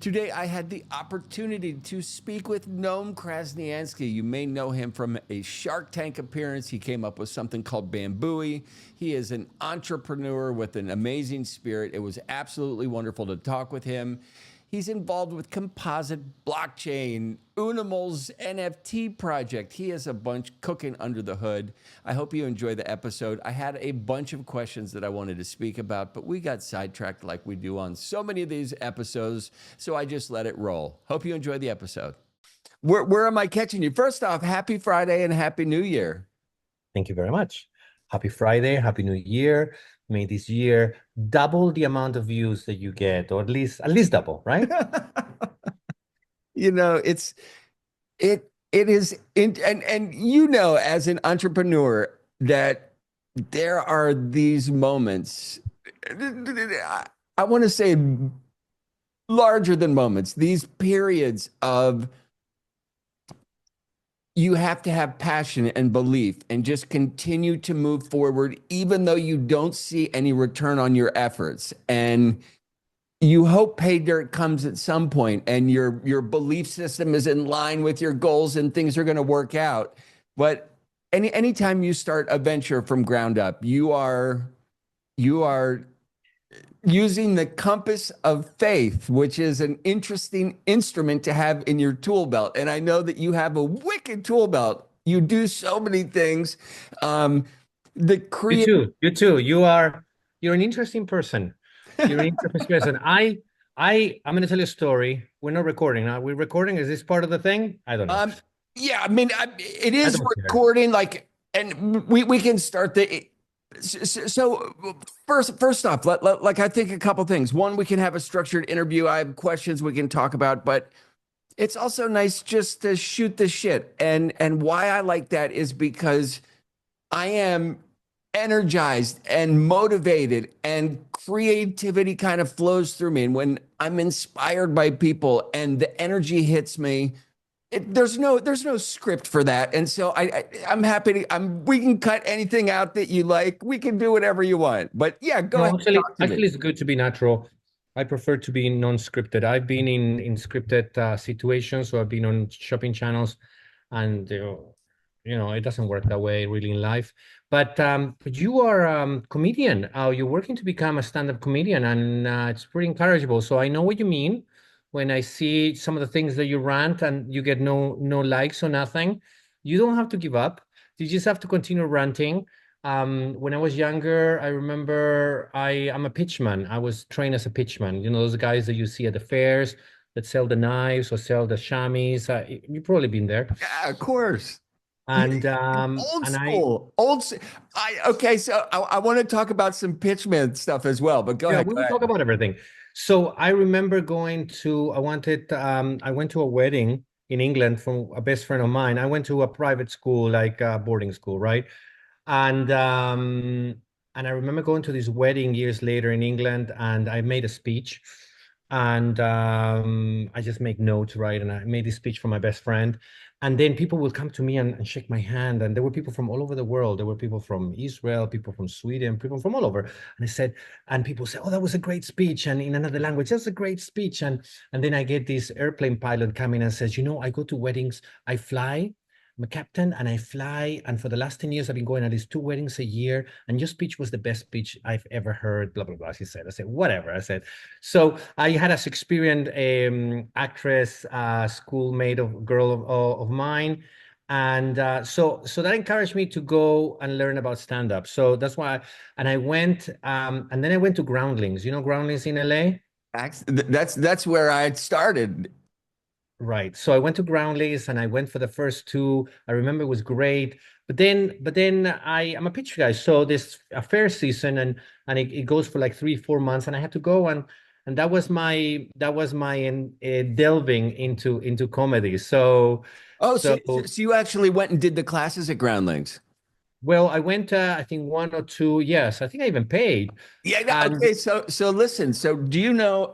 Today, I had the opportunity to speak with Noam Krasniansky. You may know him from a Shark Tank appearance. He came up with something called Bambooee. He is an entrepreneur with an amazing spirit. It was absolutely wonderful to talk with him. He's involved with Komposite, blockchain, Ooonimals, NFT project. He has a bunch cooking under the hood. I hope you enjoy the episode. I had a bunch of questions that I wanted to speak about, but we got sidetracked like we do on so many of these episodes, so I just let it roll. Hope you enjoy the episode. Where am I catching you? First off, happy Friday and happy New Year. Thank you very much. Happy Friday, Happy New Year. May this year double the amount of views that you get, or at least double, right? You know, it is and you know, as an entrepreneur, that there are these moments, I want to say larger than moments, these periods of you have to have passion and belief and just continue to move forward, even though you don't see any return on your efforts. And you hope pay dirt comes at some point and your belief system is in line with your goals and things are going to work out. But anytime you start a venture from ground up, you are using the compass of faith, which is an interesting instrument to have in your tool belt. And I know that you have a wicked tool belt. You do so many things. You too. You're an interesting person. You're an interesting person. I'm going to tell you a story. We're not recording now. We're recording. Is this part of the thing? I don't know. Yeah, I mean, it is recording. Like, and we can start the. So first off, like I think a couple things. One, we can have a structured interview. I have questions we can talk about, but it's also nice just to shoot the shit. And why I like that is because I am energized and motivated, and creativity kind of flows through me. And when I'm inspired by people and the energy hits me, there's no script for that. And so I'm happy to, we can cut anything out that you like. We can do whatever you want. But yeah, go ahead. Actually, it's good to be natural. I prefer to be non-scripted. I've been in scripted situations, so I've been on shopping channels, and it doesn't work that way really in life. But you are a comedian. You're working to become a stand-up comedian, and it's pretty encourageable. So I know what you mean when I see some of the things that you rant and you get no likes or nothing. You don't have to give up. You just have to continue ranting. When I was younger, I remember I'm a pitchman. I was trained as a pitchman. You know, those guys that you see at the fairs that sell the knives or sell the chamois. You've probably been there. Yeah, of course. And old school. Okay, so I want to talk about some pitchman stuff as well, but go ahead. We'll talk about everything. So I remember I went to a wedding in England from a best friend of mine. I went to a private school, like a boarding school, right? And I remember going to this wedding years later in England, and I made a speech, and I just make notes, right? And I made this speech for my best friend. And then people would come to me and shake my hand. And there were people from all over the world. There were people from Israel, people from Sweden, people from all over. And people said, "Oh, that was a great speech." And in another language, "That's a great speech." And then I get this airplane pilot coming and says, "I go to weddings, I fly. I'm a captain and I fly. And for the last 10 years, I've been going at least 2 weddings a year. And your speech was the best speech I've ever heard," blah, blah, blah. She said, I said, "Whatever." I said, so I had a experienced actress, schoolmate girl of mine. And so that encouraged me to go and learn about stand-up. So that's why, I went, and then I went to Groundlings. You know Groundlings in LA? That's where I started. Right. So I went to Groundlings and I went for the first 2. I remember it was great. But then I'm a pitch guy. So this a fair season and it goes for like 3-4 months, and I had to go and that was my delving into comedy. So you actually went and did the classes at Groundlings? Well, I went I think 1 or 2. Yes, I think I even paid. Yeah. Okay. So listen. So do you know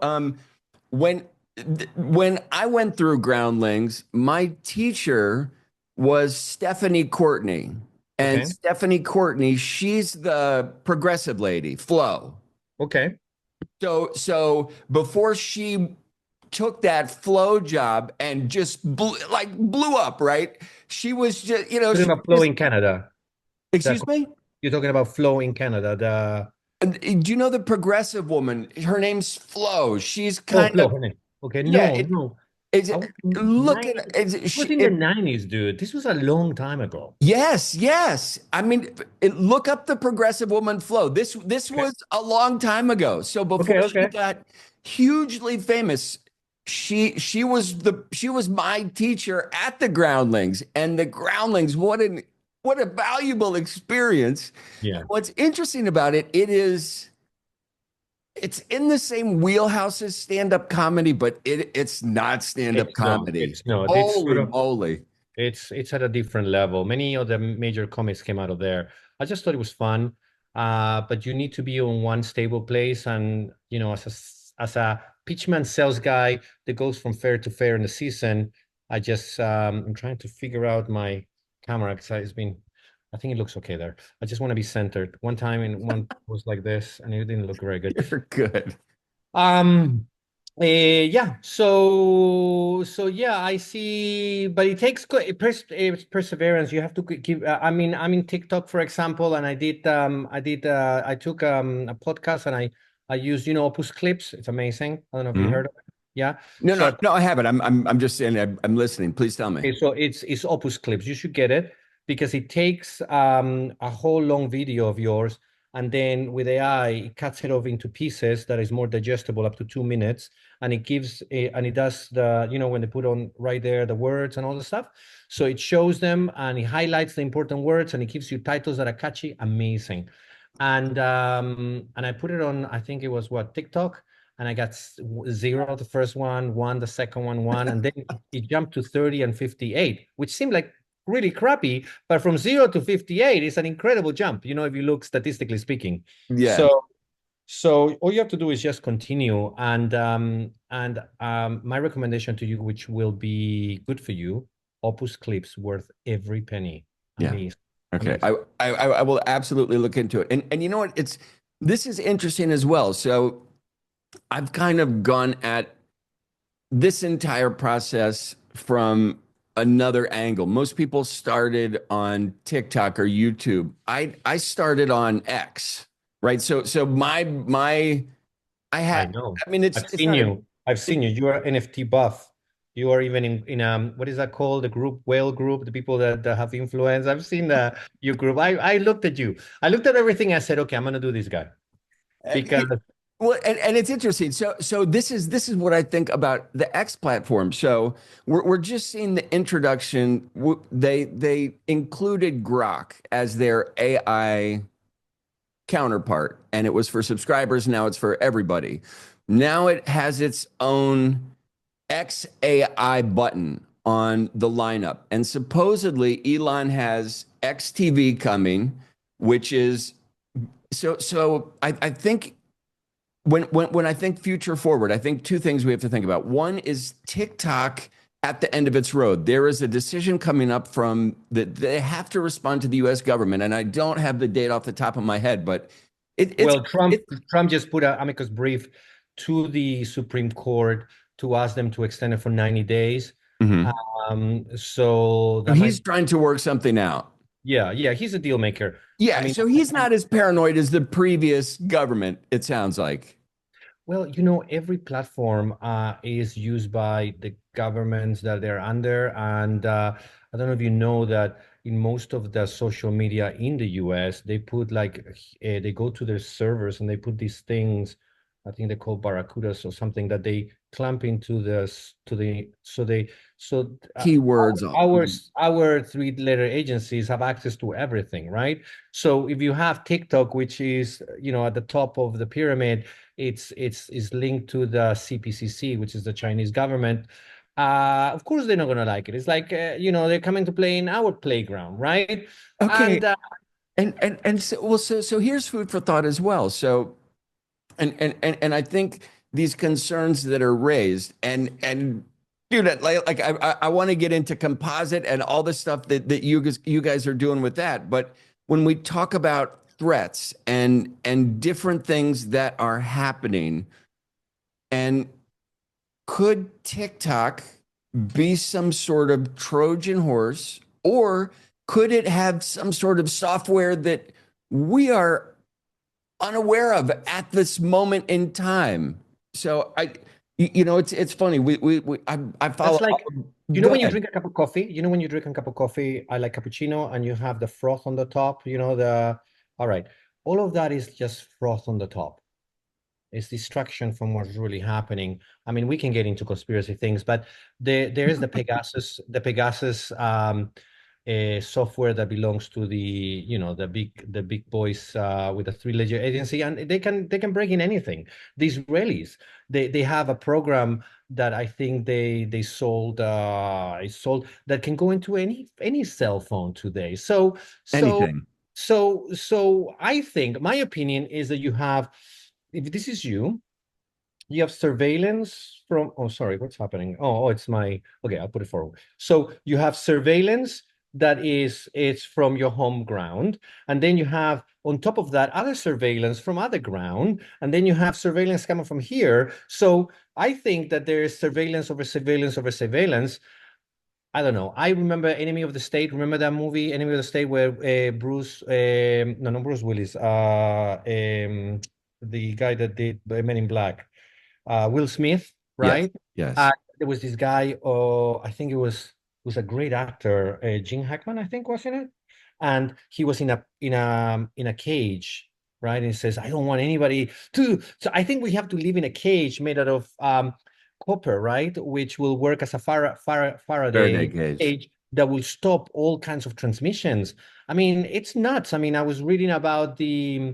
when I went through Groundlings, my teacher was Stephanie Courtney. And Stephanie Courtney, she's the progressive lady, Flo. Okay. So before she took that flow job and just blew up, right? She was just, Talking she about Flow just, in Canada. excuse me? You're talking about Flow in Canada. Do you know the progressive woman? Her name's Flo. She's Oh, kind Flow. of, Her name. Okay, yeah, no. it's, I was look at it was in the 90s, dude. This was a long time ago. yes, yes. I mean, look up the progressive woman Flo. This Okay. was a long time ago. So before Okay, she okay. got hugely famous, she was my teacher at the Groundlings, and the Groundlings. What a valuable experience. Yeah. What's interesting about it, it's in the same wheelhouse as stand-up comedy, but it's not stand-up It's not. comedy. It's not. It's sort Holy of moly. it's at a different level. Many of the major comics came out of there. I just thought it was fun. But you need to be on one stable place, and as a pitchman sales guy that goes from fair to fair in the season, I'm trying to figure out my camera because it's been. I think it looks okay there. I just want to be centered. One time and one was like this, and it didn't look very good. You're good. Um, yeah. So yeah, I see. But it takes perseverance. You have to keep. I mean, I'm in TikTok, for example, and I took a podcast and I used Opus Clips. It's amazing. I don't know if you Mhm. heard of it. Yeah. No, So no, no, I haven't. I'm just saying I'm listening. Please tell me. okay, so it's Opus Clips. You should get it because it takes a whole long video of yours, and then with AI, it cuts it off into pieces that is more digestible, up to 2 minutes, and it does when they put on right there the words and all the stuff. So it shows them and it highlights the important words and it gives you titles that are catchy, amazing. And I put it on, I think it was TikTok, and I got 0 the first one the second one, and then it jumped to 30 and 58, which seemed like really crappy, but from 0 to 58 is an incredible jump, if you look statistically speaking. Yeah. So all you have to do is just continue, and my recommendation to you, which will be good for you, Opus Clips, worth every penny. Yeah. Amazing. Okay. Amazing. I will absolutely look into it. And you know what? This is interesting as well. So I've kind of gone at this entire process from another angle. Most people started on TikTok or YouTube. I started on X, right? So I I had know. I mean I've it's seen not you. I've seen you. You are NFT buff. You are even in what is that called? The group, whale group, the people that have influence. I've seen your group. I looked at you. I looked at everything. I said, okay, I'm gonna do this guy because well, and it's interesting. So this is what I think about the X platform. So we're just seeing the introduction. They included Grok as their AI counterpart, and it was for subscribers. Now it's for everybody. Now it has its own XAI button on the lineup, and supposedly Elon has XTV coming, which is so. I think when I think future forward, I think two things we have to think about. One is TikTok at the end of its road. There is a decision coming up from that they have to respond to the U.S. government, and I don't have the date off the top of my head, but it's well, Trump just put an amicus brief to the Supreme Court to ask them to extend it for 90 days. Mhm. So So that he's might, trying to work something out. yeah, he's a deal maker. I Yeah, mean, so he's not as paranoid as the previous government, it sounds like. well, every platform is used by the governments that they're under. And I don't know if you know that in most of the social media in the US, they put they go to their servers and they put these things, I think they're called barracudas or something, that they clamp into so Keywords. our three-letter agencies have access to everything, right? So if you have TikTok, which is, at the top of the pyramid, it's linked to the CPCC, which is the Chinese government. Of course, they're not going to like it. It's like, they're coming to play in our playground, right? Okay. And And so, well, so here's food for thought as well. So and I think these concerns that are raised and dude, like I want to get into Komposite and all the stuff that you guys are doing with that. But when we talk about threats and different things that are happening, and could TikTok be some sort of Trojan horse, or could it have some sort of software that we are unaware of at this moment in time? So it's funny. I follow. That's like, Go when you ahead. drink a cup of coffee, when you drink a cup of coffee, I like cappuccino, and you have the froth on the top, all right. All of that is just froth on the top. It's distraction from what's really happening. I mean, we can get into conspiracy things, but there's the Pegasus software that belongs to the big boys with a three-ledger agency, and they can break in anything. The Israelis, they have a program that I think they sold that can go into any cell phone today. So Anything. so I think my opinion is that if this is you have surveillance from, oh, sorry, what's happening? Oh, it's okay, I'll put it forward. So you have surveillance it's from your home ground. And then you have, on top of that, other surveillance from other ground. And then you have surveillance coming from here. So I think that there is surveillance over surveillance over surveillance. I don't know. I remember Enemy of the State. Remember that movie, Enemy of the State, where no, not Bruce Willis, the guy that did Men in Black, Will Smith, Yes. right? Yes. There was this guy, I think it was a great actor, Gene Hackman, I think was in it, and he was in a cage, right? And he says, "I don't want anybody to." So I think we have to live in a cage made out of copper, right? Which will work as a Faraday Faraday cage. cage that will stop all kinds of transmissions. I mean, it's nuts. I mean, I was reading about these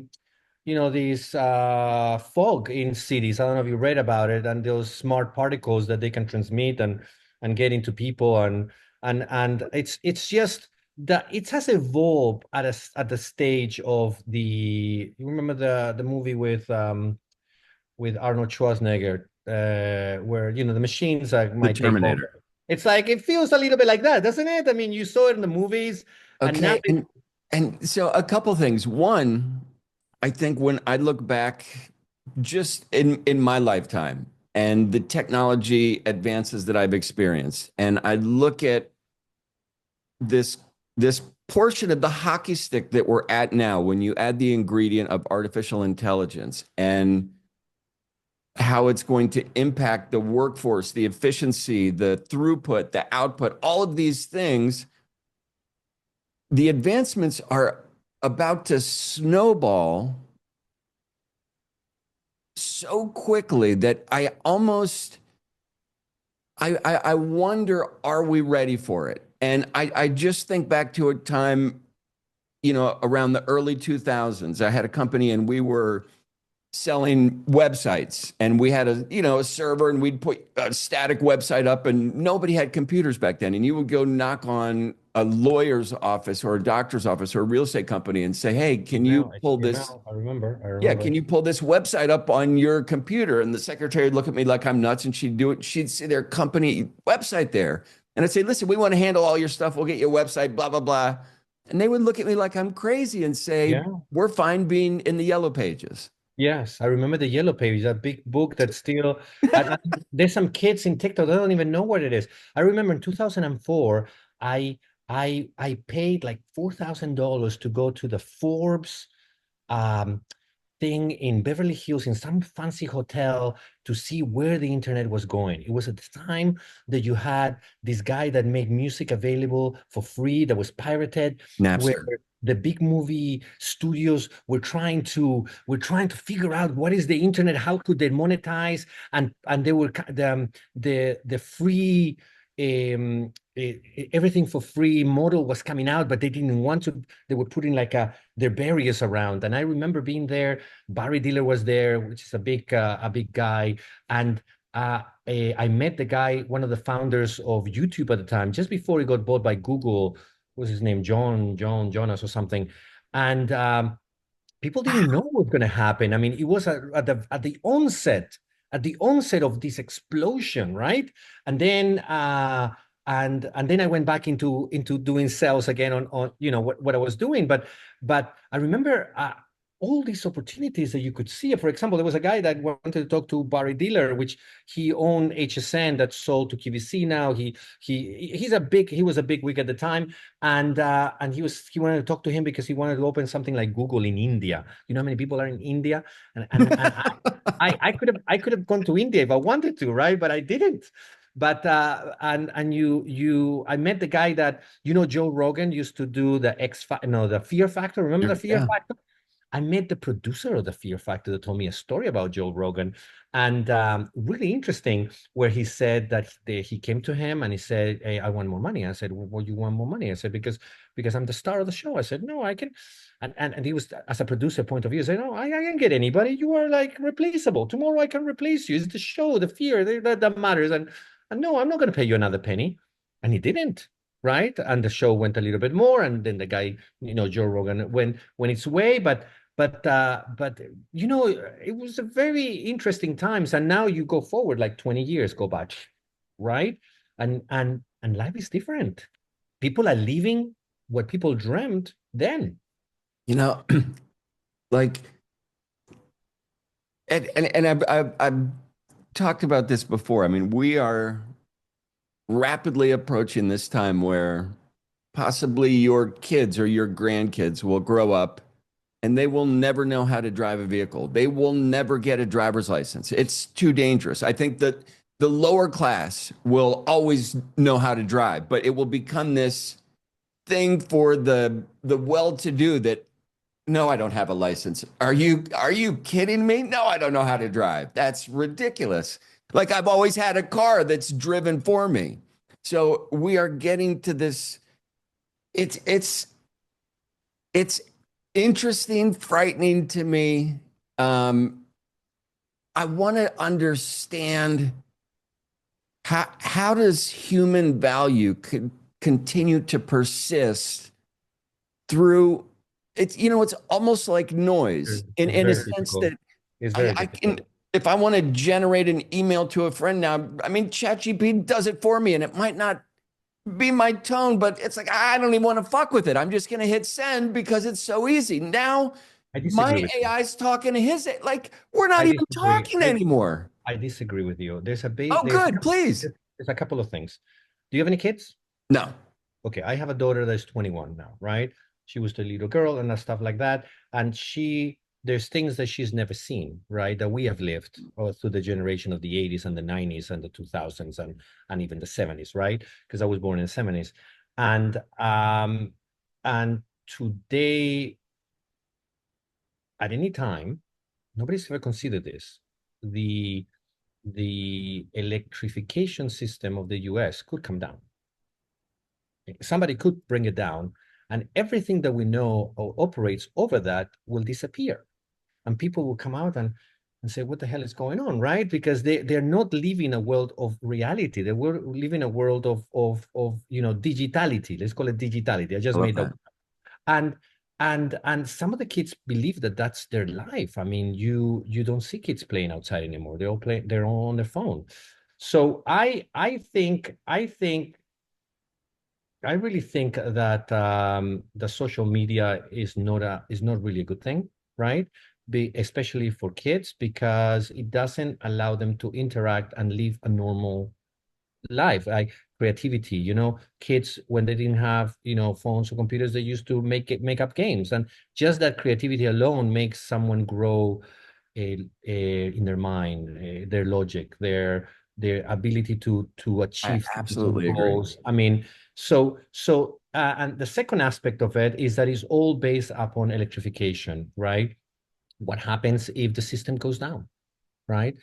fog in cities. I don't know if you read about it, and those smart particles that they can transmit and get into people, and it's just that it has evolved at the stage of you remember the movie with Arnold Schwarzenegger, where the machines The might take over. Terminator. It's like it feels a little bit like that, doesn't it? I mean, you saw it in the movies, and now Okay. And so a couple things. One, I think when I look back just in my lifetime and the technology advances that I've experienced, and I look at this portion of the hockey stick that we're at now, when you add the ingredient of artificial intelligence and how it's going to impact the workforce, the efficiency, the throughput, the output, all of these things, the advancements are about to snowball so quickly that I wonder, are we ready for it? And I just think back to a time, around the early 2000s. I had a company and we were selling websites, and we had a server, and we'd put a static website up, and nobody had computers back then. And you would go knock on a lawyer's office or a doctor's office or a real estate company and say, "Hey, can you pull this? HTML, I remember. Yeah, can you pull this website up on your computer?" And the secretary would look at me like I'm nuts, and she'd do it. She'd see their company website there. And I'd say, "Listen, we want to handle all your stuff. We'll get you a website, blah, blah, blah." And they would look at me like I'm crazy and say, Yeah. "We're fine being in the yellow pages." Yes, I remember the Yellow Page, that big book that's still. There's some kids in TikTok that don't even know what it is. I remember in 2004, I I paid like $4,000 to go to the Forbes um, thing in Beverly Hills in some fancy hotel to see where the internet was going. It was at the time that you had this guy that made music available for free that was pirated, where Napster. the big movie studios were trying to figure out what is the internet, how could they monetize, and they were the free everything for free model was coming out, but they didn't want to. They were putting like their barriers around. And I remember being there. Barry Diller was there, which is a big guy, and I met the guy, one of the founders of YouTube at the time, just before he got bought by Google. What was his name? Jonas or something, and people didn't know what was going to happen. I mean, it was at the onset of this explosion, right? And then and then I went back into doing sales again on what I was doing. But I remember all these opportunities that you could see. For example, there was a guy that wanted to talk to Barry Diller, which he owned HSN that sold to QVC now. He was a big wig at the time, and he wanted to talk to him because he wanted to open something like Google in India. You know how many people are in India? And I could have gone to India if I wanted to, right? But I didn't. But I met the guy that, Joe Rogan used to do the Fear Factor. Remember the Fear Yeah. Factor? I met the producer of the Fear Factor that told me a story about Joe Rogan, and really interesting, where he said that he came to him and he said, "Hey, I want more money." I said, "Well, you want more money?" I said, "Because I'm the star of the show." I said, "No, I can," and he was, as a producer point of view, said, "No, I can get anybody. You are like replaceable. Tomorrow I can replace you. It's the show, the fear that matters." And no, I'm not going to pay you another penny, and he didn't. Right. And the show went a little bit more. And then the guy, Joe Rogan, went its way. But it was a very interesting times. And now you go forward like 20 years go by, right? And life is different. People are living what people dreamt then. You know, like, and I've talked about this before. I mean, we are rapidly approaching this time where possibly your kids or your grandkids will grow up and they will never know how to drive a vehicle. They will never get a driver's license. It's too dangerous. I think that the lower class will always know how to drive, but it will become this thing for the well-to-do that, no, I don't have a license. Are you kidding me? No, I don't know how to drive. That's ridiculous. Like, I've always had a car that's driven for me. So we are getting to this. It's interesting, frightening to me. I want to understand how does human value could continue to persist through it's almost like noise in a Very sense difficult. that It's very I can, difficult. if I want to generate an email to a friend now, I mean, ChatGPT does it for me, and it might not be my tone, but it's like, I don't even want to fuck with it. I'm just going to hit send because it's so easy. Now I my disagree with you. AI is talking to his, like, we're not I even disagree. talking anymore. I disagree with you. There's a big Oh, good, please. there's a couple of things. Do you have any kids? No. Okay, I have a daughter that's 21 now, right? She was the little girl and stuff like that. And there's things that she's never seen, right? That we have lived through the generation of the 80s and the 90s and the 2000s and even the 70s, right? Because I was born in the 70s. And today, at any time, nobody's ever considered this. The electrification system of the US could come down. Somebody could bring it down, and everything that we know operates over that will disappear. And people will come out and say, what the hell is going on, right? Because they're not living a world of reality. They were living a world of digitality. Let's call it digitality. I I just love made that. that. And some of the kids believe that that's their life. I mean, you don't see kids playing outside anymore. They're all on their phone. So I really think that the social media is not really a good thing, right? Especially for kids, because it doesn't allow them to interact and live a normal life. Like creativity, kids, when they didn't have phones or computers, they used to make up games, and just that creativity alone makes someone grow in their mind, their logic, their ability to I achieve specific absolutely agree. goals. I mean, and the second aspect of it is that it's all based upon electrification, right? What happens if the system goes down, right?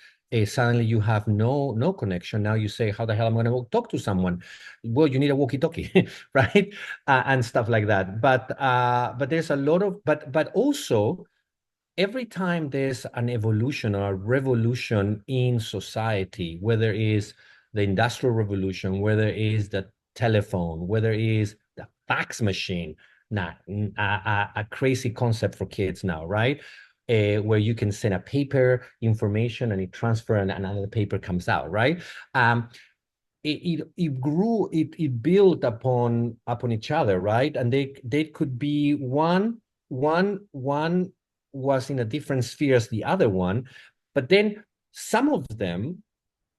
Suddenly you have no connection. Now you say, how the hell am I going to talk to someone? Well, you need a walkie-talkie, right? And stuff like that. But there's a lot of but also every time there's an evolution or a revolution in society, whether it is the industrial revolution, whether it is the telephone, whether it is the fax machine, not a crazy concept for kids now, right? Where you can send a paper information and it transfer and another paper comes out, right? It grew, it built upon each other, right? And they could be one was in a different sphere as the other one. But then some of them,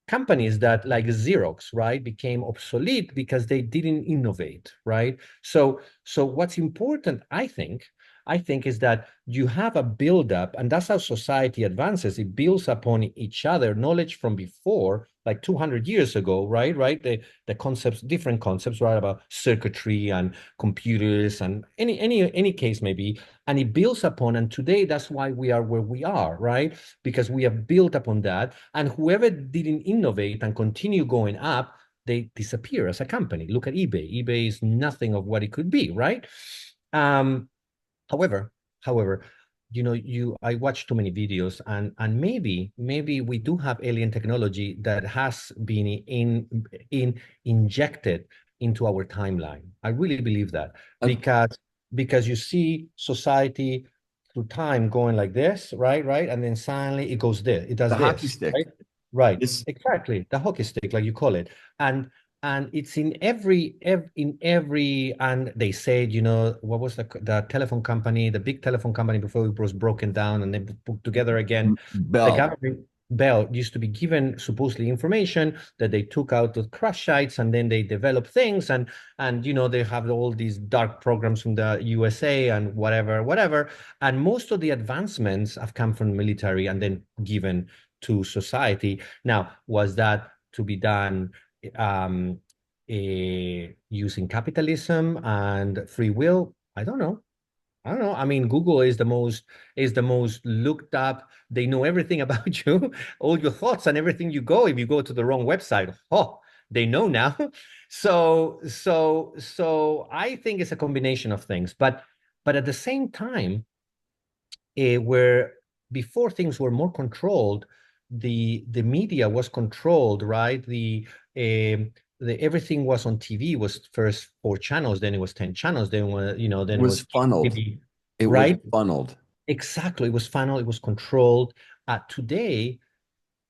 companies that like Xerox, right, became obsolete because they didn't innovate, right? So what's important, I think is that you have a buildup, and that's how society advances. It builds upon each other, knowledge from before, like 200 years ago, right? Right? The concepts, different concepts, right, about circuitry and computers and any case maybe, and it builds upon. And today, that's why we are where we are, right? Because we have built upon that, and whoever didn't innovate and continue going up, they disappear as a company. Look at eBay. eBay is nothing of what it could be, right? Um, However, however, I watch too many videos, and maybe we do have alien technology that has been in injected into our timeline. I really believe that Um, because you see society through time going like this, right, and then suddenly it goes there, it does the hockey this, stick. right, It's exactly, the hockey stick, like you call it, and it's in every, and they said, what was the telephone company, the big telephone company before it was broken down and then put together again. The Bell. government, Bell, used to be given supposedly information that they took out the crash sites, and then they developed things, and they have all these dark programs from the USA and whatever, and most of the advancements have come from military and then given to society. Now, was that to be done um, using capitalism and free will? I don't know. I don't know. I mean, Google is the most looked up. They know everything about you, all your thoughts and everything you go. If you go to the wrong website, they know now. So I think it's a combination of things. But at the same time, where before things were more controlled, the media was controlled, right? The everything was on TV. Was first 4 channels, then it was 10 channels, then It it was was funneled. maybe, It was right? funneled. Exactly, it was funneled, it was controlled. Today,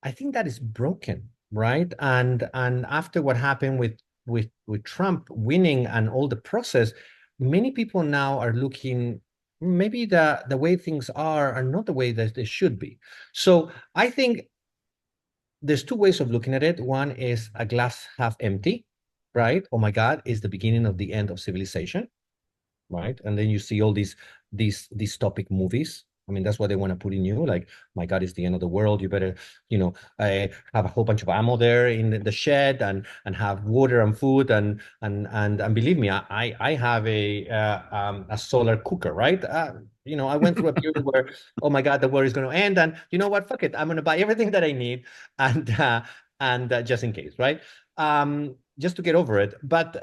I think that is broken, right? And after what happened with Trump winning and all the process, many people now are looking, maybe the way things are not the way that they should be. So I think there's two ways of looking at it. One is a glass half empty, right? Oh my God, is the beginning of the end of civilization, right? And then you see all these topic movies. I mean, that's what they want to put in you. Like, my God, it's the end of the world. You better, have a whole bunch of ammo there in the shed, and have water and food, and believe me, I have a solar cooker, right? I went through a period where, oh my God, the world is going to end, and you know what? Fuck it, I'm going to buy everything that I need, and just in case, right? Just to get over it. But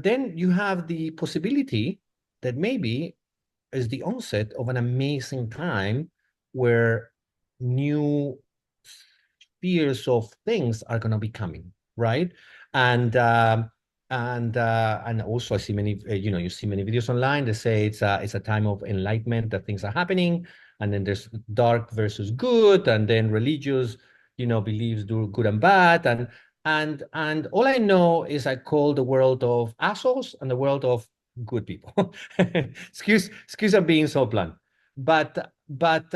then you have the possibility that maybe is the onset of an amazing time where new spheres of things are going to be coming, right? And and also I see many, you see many videos online that say it's a time of enlightenment, that things are happening, and then there's dark versus good, and then religious, beliefs do good and bad, and all I know is I call the world of assholes and the world of good people. Excuse I'm being so blunt, but at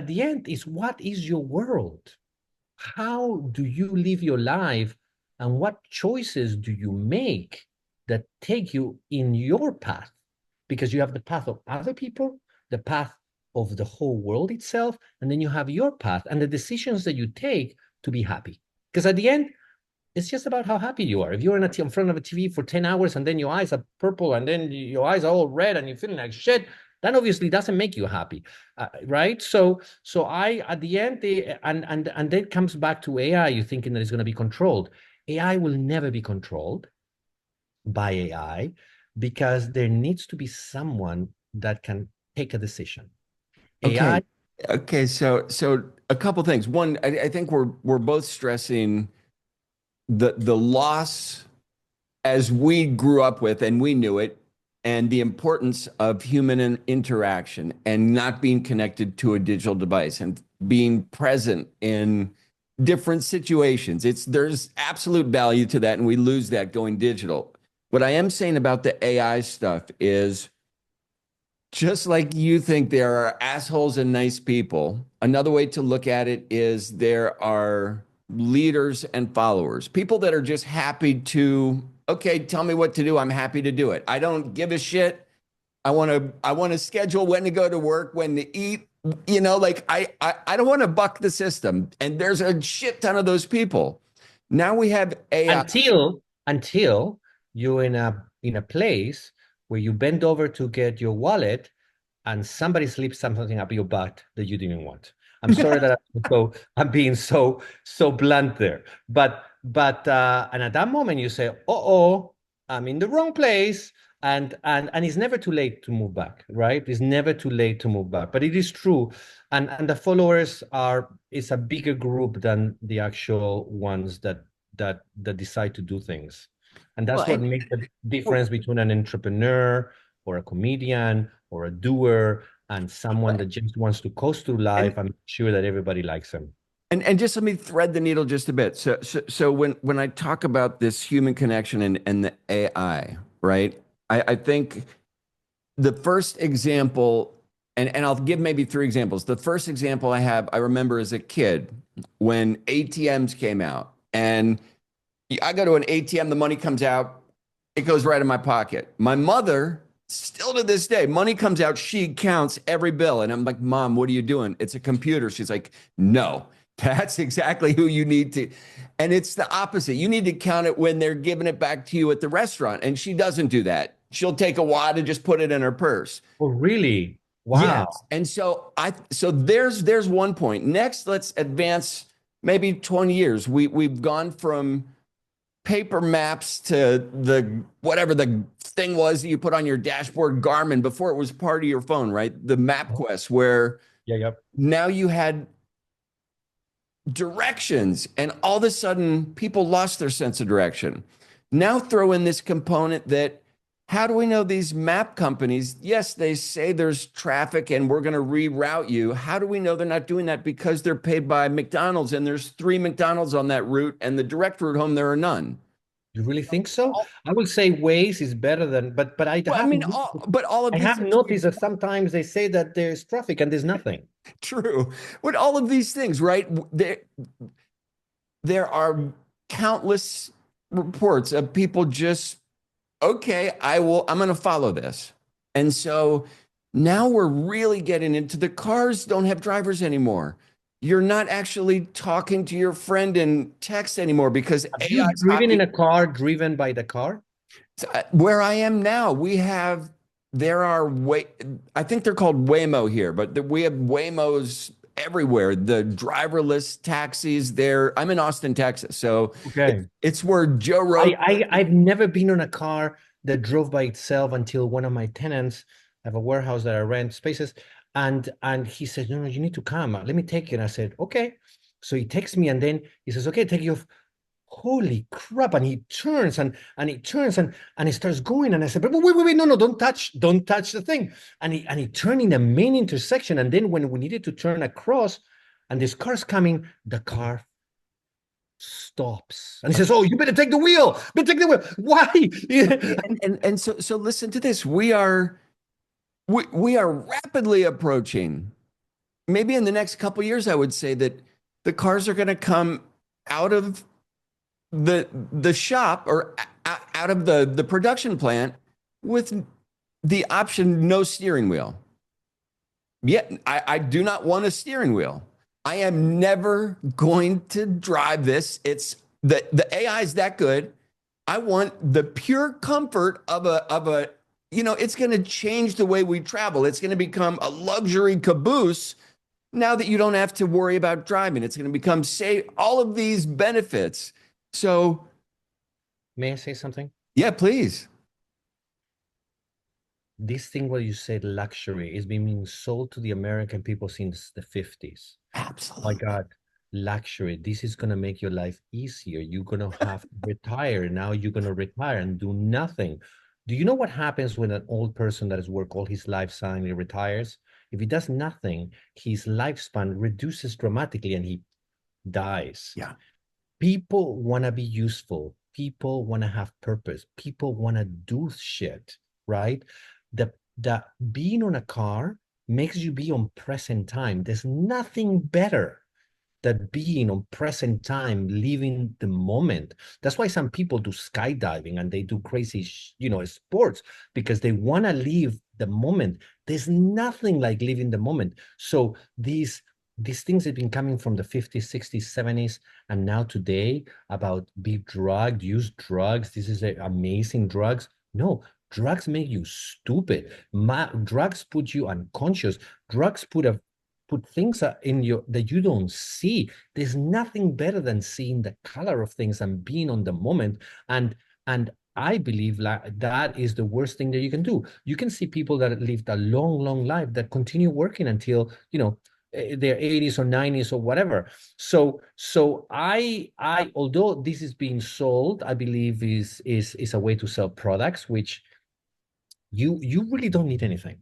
the end is, what is your world? How do you live your life, and what choices do you make that take you in your path? Because you have the path of other people, the path of the whole world itself, and then you have your path and the decisions that you take to be happy. Because at the end, it's just about how happy you are. If you're in front of a TV for 10 hours and then your eyes are purple and then your eyes are all red and you're feeling like shit, that obviously doesn't make you happy, right? So I, at the end, and then comes back to AI. You're thinking that it's going to be controlled. AI will never be controlled by AI, because there needs to be someone that can take a decision. Okay. AI, Okay. So a couple things. One, I think we're both stressing the loss as we grew up with and we knew it, and the importance of human interaction and not being connected to a digital device and being present in different situations. There's absolute value to that, and we lose that going digital. What I am saying about the AI stuff is just like you think there are assholes and nice people, another way to look at it is there are leaders and followers, people that are just happy to, okay, tell me what to do. I'm happy to do it. I don't give a shit. I want to schedule when to go to work, when to eat. Like I don't want to buck the system. And there's a shit ton of those people. Now we have AI. Until you're in a place where you bend over to get your wallet and somebody slips something up your butt that you didn't want. I'm sorry that I'm being so blunt there. But and at that moment you say, oh, I'm in the wrong place. And it's never too late to move back, right? It's never too late to move back. But it is true. And the followers is a bigger group than the actual ones that decide to do things. And Well, that's what makes the difference between an entrepreneur or a comedian or a doer and someone that just wants to coast through life. I'm sure that everybody likes him. And just let me thread the needle just a bit. So when I talk about this human connection and the AI, right? I think the first example, and I'll give maybe three examples. The first example I remember as a kid when ATMs came out, and I go to an ATM, the money comes out, it goes right in my pocket. My mother, still to this day, money comes out, she counts every bill. And I'm like, Mom, what are you doing? It's a computer. She's like, no, that's exactly who you need to. And it's the opposite. You need to count it when they're giving it back to you at the restaurant. And she doesn't do that. She'll take a wad and just put it in her purse. Oh, really? Wow. Yes. And so there's one point. Next, let's advance maybe 20 years. We've gone from paper maps to the whatever the thing was that you put on your dashboard, Garmin, before it was part of your phone, right? The MapQuest, where Yep. now you had directions, and all of a sudden people lost their sense of direction. Now throw in this component that, how do we know these map companies, yes, they say there's traffic and we're going to reroute you. How do we know they're not doing that? Because they're paid by McDonald's and there's 3 McDonald's on that route, and the direct route home, there are none. You really think so? I would say Waze is better than, but Well, I mean, all of I this have noticed that sometimes they say that there's traffic and there's nothing. true. With all of these things, right? There are countless reports of people just, okay, I'm going to follow this. And so now we're really getting into, the cars don't have drivers anymore. You're not actually talking to your friend in text anymore because Have you driven in a car driven by the car? Where I am now, I think they're called Waymo here, but we have Waymos everywhere. The driverless taxis there. I'm in Austin, Texas. So okay, it's where Joe Rogan. I've never been on a car that drove by itself until one of my tenants, I have a warehouse that I rent spaces, and he said, no, you need to come. Let me take you. And I said, okay. So he takes me, and then he says, okay, take you off. Holy crap. And he turns and he turns and he starts going. And I said, but wait, no, don't touch the thing. And he turned in the main intersection. And then when we needed to turn across and this car's coming, the car stops. And he says, oh, you better take the wheel. Why? and so listen to this. We are rapidly approaching, maybe in the next couple of years, I would say that the cars are going to come out of the shop or out of the production plant with the option no steering wheel. Yet I do not want a steering wheel. I am never going to drive this. It's the AI is that good. I want the pure comfort of a it's going to change the way we travel. It's going to become a luxury caboose now that you don't have to worry about driving. It's going to become safe, all of these benefits. So, may I say something? Yeah, please. This thing where you said luxury is being sold to the American people since the 50s. Absolutely. My God, luxury. This is going to make your life easier. You're going to have to retire. Now you're going to retire and do nothing. Do you know what happens when an old person that has worked all his life suddenly retires? If he does nothing, his lifespan reduces dramatically and he dies. Yeah. People want to be useful. People want to have purpose. People want to do shit, right? that being on a car makes you be on present time. There's nothing better than being on present time, living the moment. That's why some people do skydiving and they do crazy, sports, because they want to live the moment. There's nothing like living the moment. So these things have been coming from the 50s, 60s, 70s, and now today about be drugged, use drugs. This is amazing drugs. No, drugs make you stupid. Drugs put you unconscious. Drugs put things in you that you don't see. There's nothing better than seeing the color of things and being on the moment. And I believe that is the worst thing that you can do. You can see people that lived a long, long life that continue working until, their 80s or 90s or whatever. So I although this is being sold, I believe is a way to sell products, which you really don't need anything.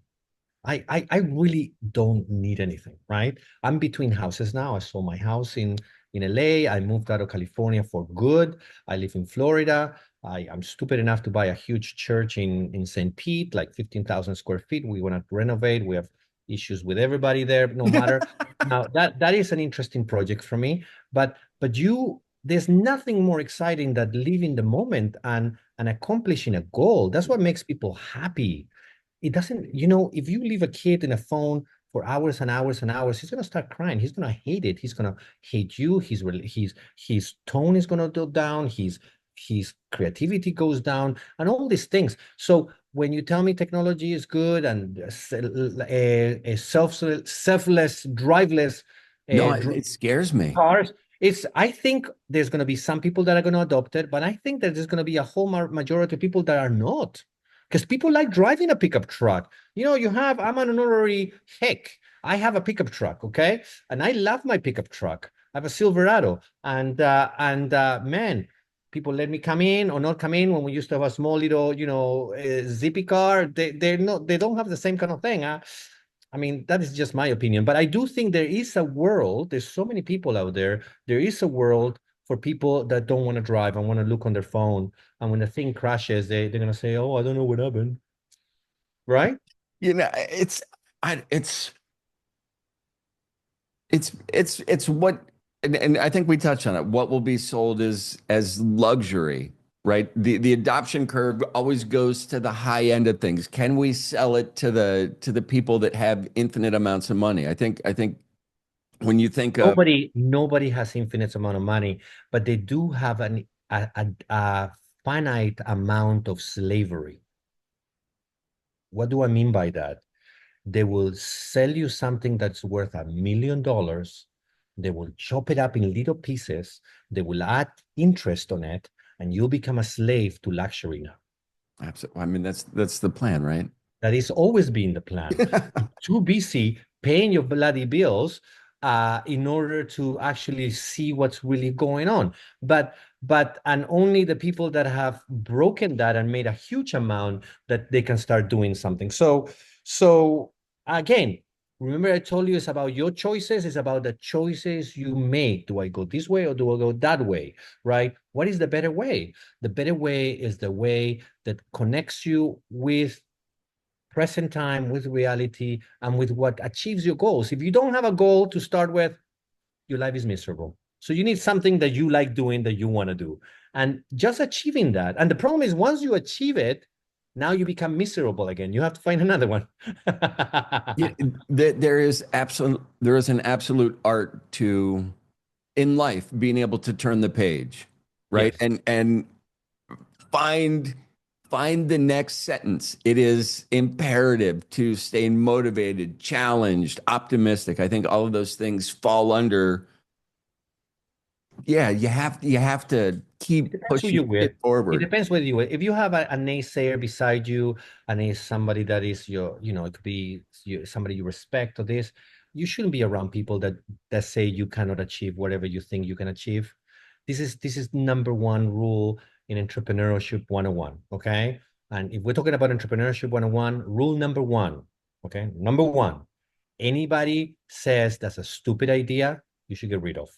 I really don't need anything, right? I'm between houses now. I sold my house in LA. I moved out of California for good. I live in Florida. I'm stupid enough to buy a huge church in St. Pete, like 15,000 square feet. We want to renovate. We have issues with everybody there, no matter. Now that is an interesting project for me. But there's nothing more exciting than living the moment and accomplishing a goal. That's what makes people happy. It doesn't, if you leave a kid in a phone for hours and hours and hours, he's gonna start crying. He's gonna hate it. He's gonna hate you. His tone is gonna go down. His creativity goes down, and all these things. So when you tell me technology is good and a selfless, driveless No, it scares me. cars, I think there's going to be some people that are going to adopt it, but I think that there's going to be a whole majority of people that are not, because people like driving a pickup truck. I'm an honorary heck. I have a pickup truck, okay, and I love my pickup truck. I have a Silverado, and man, people let me come in or not come in when we used to have a small little, zippy car. They don't have the same kind of thing. I mean, that is just my opinion, but I do think there is a world. There's so many people out there. There is a world for people that don't want to drive and want to look on their phone. And when the thing crashes, they're going to say, "Oh, I don't know what happened." Right? It's I it's what, and I think we touched on it. What will be sold as luxury, right? The adoption curve always goes to the high end of things. Can we sell it to the people that have infinite amounts of money? I think when you think of Nobody has infinite amount of money, but they do have a finite amount of slavery. What do I mean by that? They will sell you something that's worth $1 million. They will chop it up in little pieces. They will add interest on it, and you'll become a slave to luxury now. absolutely, I mean that's the plan, right? That is always been the plan. You're too busy paying your bloody bills in order to actually see what's really going on. And only the people that have broken that and made a huge amount that they can start doing something. So again, remember I told you it's about your choices. It's about the choices you make. Do I go this way or do I go that way? Right? What is the better way? The better way is the way that connects you with present time, with reality, and with what achieves your goals. If you don't have a goal to start with, your life is miserable. So you need something that you like doing, that you want to do, and just achieving that. And the problem is, once you achieve it, now you become miserable again. You have to find another one. Yeah, there is an absolute art to in life being able to turn the page, right? Yes. And find find the next sentence. It is imperative to stay motivated, challenged, optimistic. I think all of those things fall under, yeah, you have to It keep depends who pushing you with. it It forward. depends whether you with. If you have a naysayer beside you and is somebody that is it could be somebody you respect or this, you shouldn't be around people that say you cannot achieve whatever you think you can achieve. This is number one rule in entrepreneurship 101. Okay. And if we're talking about entrepreneurship 101, rule number one, okay, number one, anybody says that's a stupid idea, you should get rid of.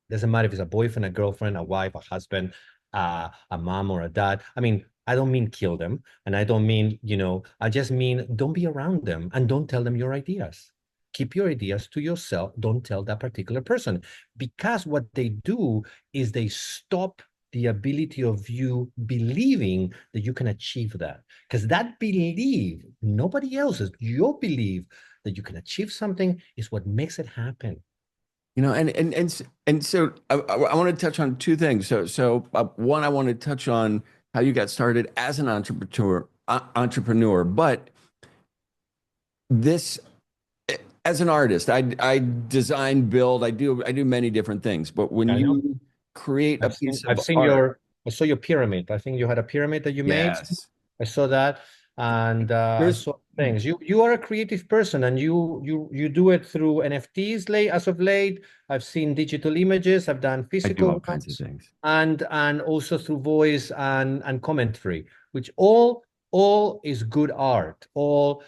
Doesn't matter if it's a boyfriend, a girlfriend, a wife, a husband, a mom or a dad. I mean, I don't mean kill them. And I don't mean, I just mean don't be around them and don't tell them your ideas. Keep your ideas to yourself. Don't tell that particular person, because what they do is they stop the ability of you believing that you can achieve that. Because that belief, nobody else's, your belief that you can achieve something is what makes it happen. And so I want to touch on two things. So one, I want to touch on how you got started as an entrepreneur, but this as an artist, I design, build, I do many different things. But when I know. you create a piece I've of seen art, I saw your pyramid. I think you had a pyramid that you made. yes, I saw that, and I there's saw things. You are a creative person, and you do it through NFTs late as of late. I've seen digital images. I've done I do all physical kinds of ones, things. and also through voice and commentary, which all is good art. All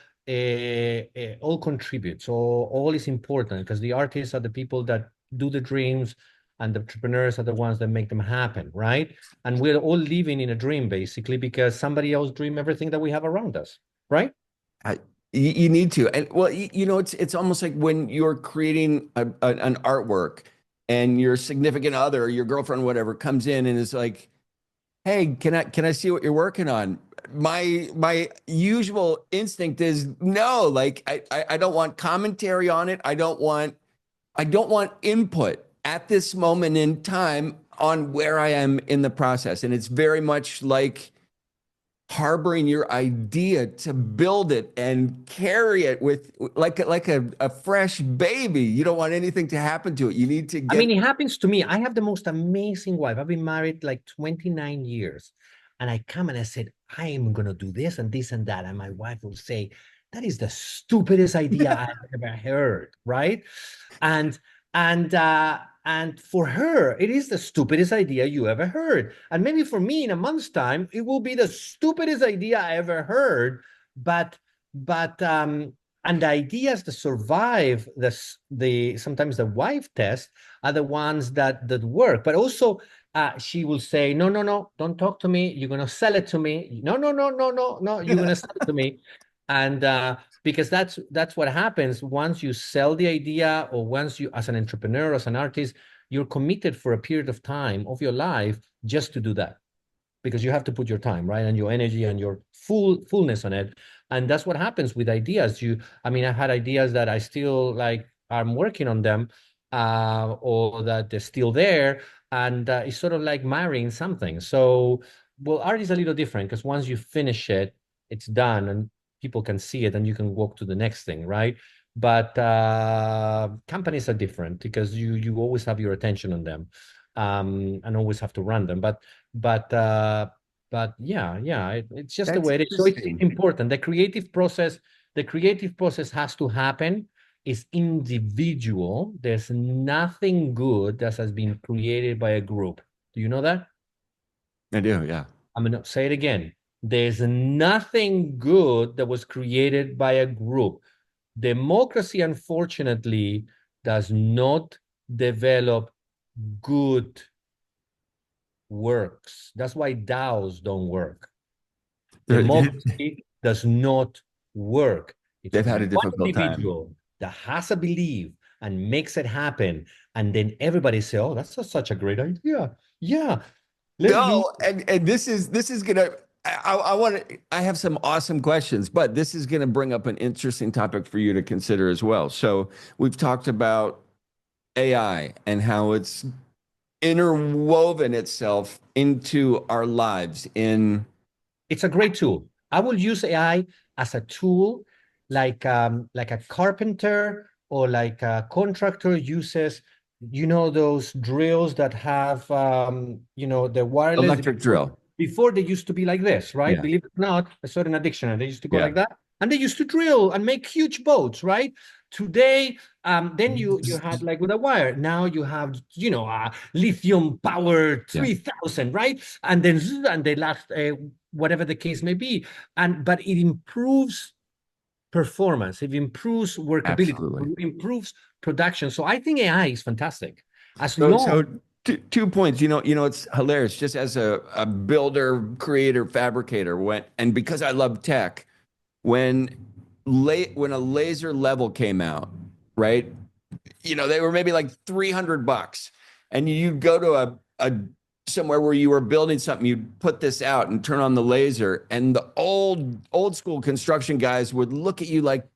contributes. All is important, because the artists are the people that do the dreams, and the entrepreneurs are the ones that make them happen, right? And we're all living in a dream, basically, because somebody else dream everything that we have around us, right? I, you need to, and well, it's almost like when you're creating an artwork, and your significant other, your girlfriend, whatever, comes in and is like, "Hey, can I see what you're working on?" My usual instinct is no, like I don't want commentary on it. I don't want input at this moment in time on where I am in the process. And it's very much like harboring your idea to build it and carry it with like a fresh baby. You don't want anything to happen to it. You need to I mean, get. it happens to me. I have the most amazing wife. I've been married like 29 years. And I come and I said, I am going to do this and this and that. And my wife will say, that is the stupidest idea I've ever heard. Right. And and for her, it is the stupidest idea you ever heard. And maybe for me, in a month's time, it will be the stupidest idea I ever heard. But and the ideas that survive the sometimes the wife test are the ones that work. But also, she will say, no, no, no, don't talk to me. You're gonna sell it to me. No, no, no, no, no, no. You're gonna sell it to me. And because that's what happens once you sell the idea, or once you, as an entrepreneur, as an artist, you're committed for a period of time of your life just to do that, because you have to put your time, right, and your energy and your fullness on it. And that's what happens with ideas. I mean, I had ideas that I still like, I'm working on them, or that they're still there. And it's sort of like marrying something. So, well, art is a little different, because once you finish it, it's done, and people can see it, and you can walk to the next thing, right? But companies are different, because you always have your attention on them, and always have to run them. But yeah, it's just the That's way it is. So it's interesting. important. The creative process has to happen. It's individual. There's nothing good that has been created by a group. Do you know that? I do, yeah. I'm gonna say it again. There's nothing good that was created by a group. Democracy, unfortunately, does not develop good works. That's why DAOs don't work. Democracy does not work. It's They've had a one difficult time. individual that has a belief and makes it happen. And then everybody say, oh, such a great idea. Yeah, let's do. No, and this is gonna. I want to. I have some awesome questions, but this is gonna bring up an interesting topic for you to consider as well. So we've talked about AI and how it's interwoven itself into our lives. It's a great tool. I will use AI as a tool, like a carpenter or like a contractor uses, those drills that have, the wireless. Electric drill. Before they used to be like this, right? Yeah, Believe it or not, I saw it in a dictionary. They used to go yeah. like that, and they used to drill and make huge boats, right? Today, then you had like with a wire. Now you have, lithium powered Yeah, 3000, right? And then and they last, whatever the case may be, but it improves performance, it improves workability, absolutely. it improves production. So I think AI is fantastic, as So long so two points. It's hilarious. Just as a builder, creator, fabricator, and because I love tech, when when a laser level came out, right? They were maybe like $300, and you'd go to a somewhere where you were building something, you'd put this out and turn on the laser, and the old school construction guys would look at you like,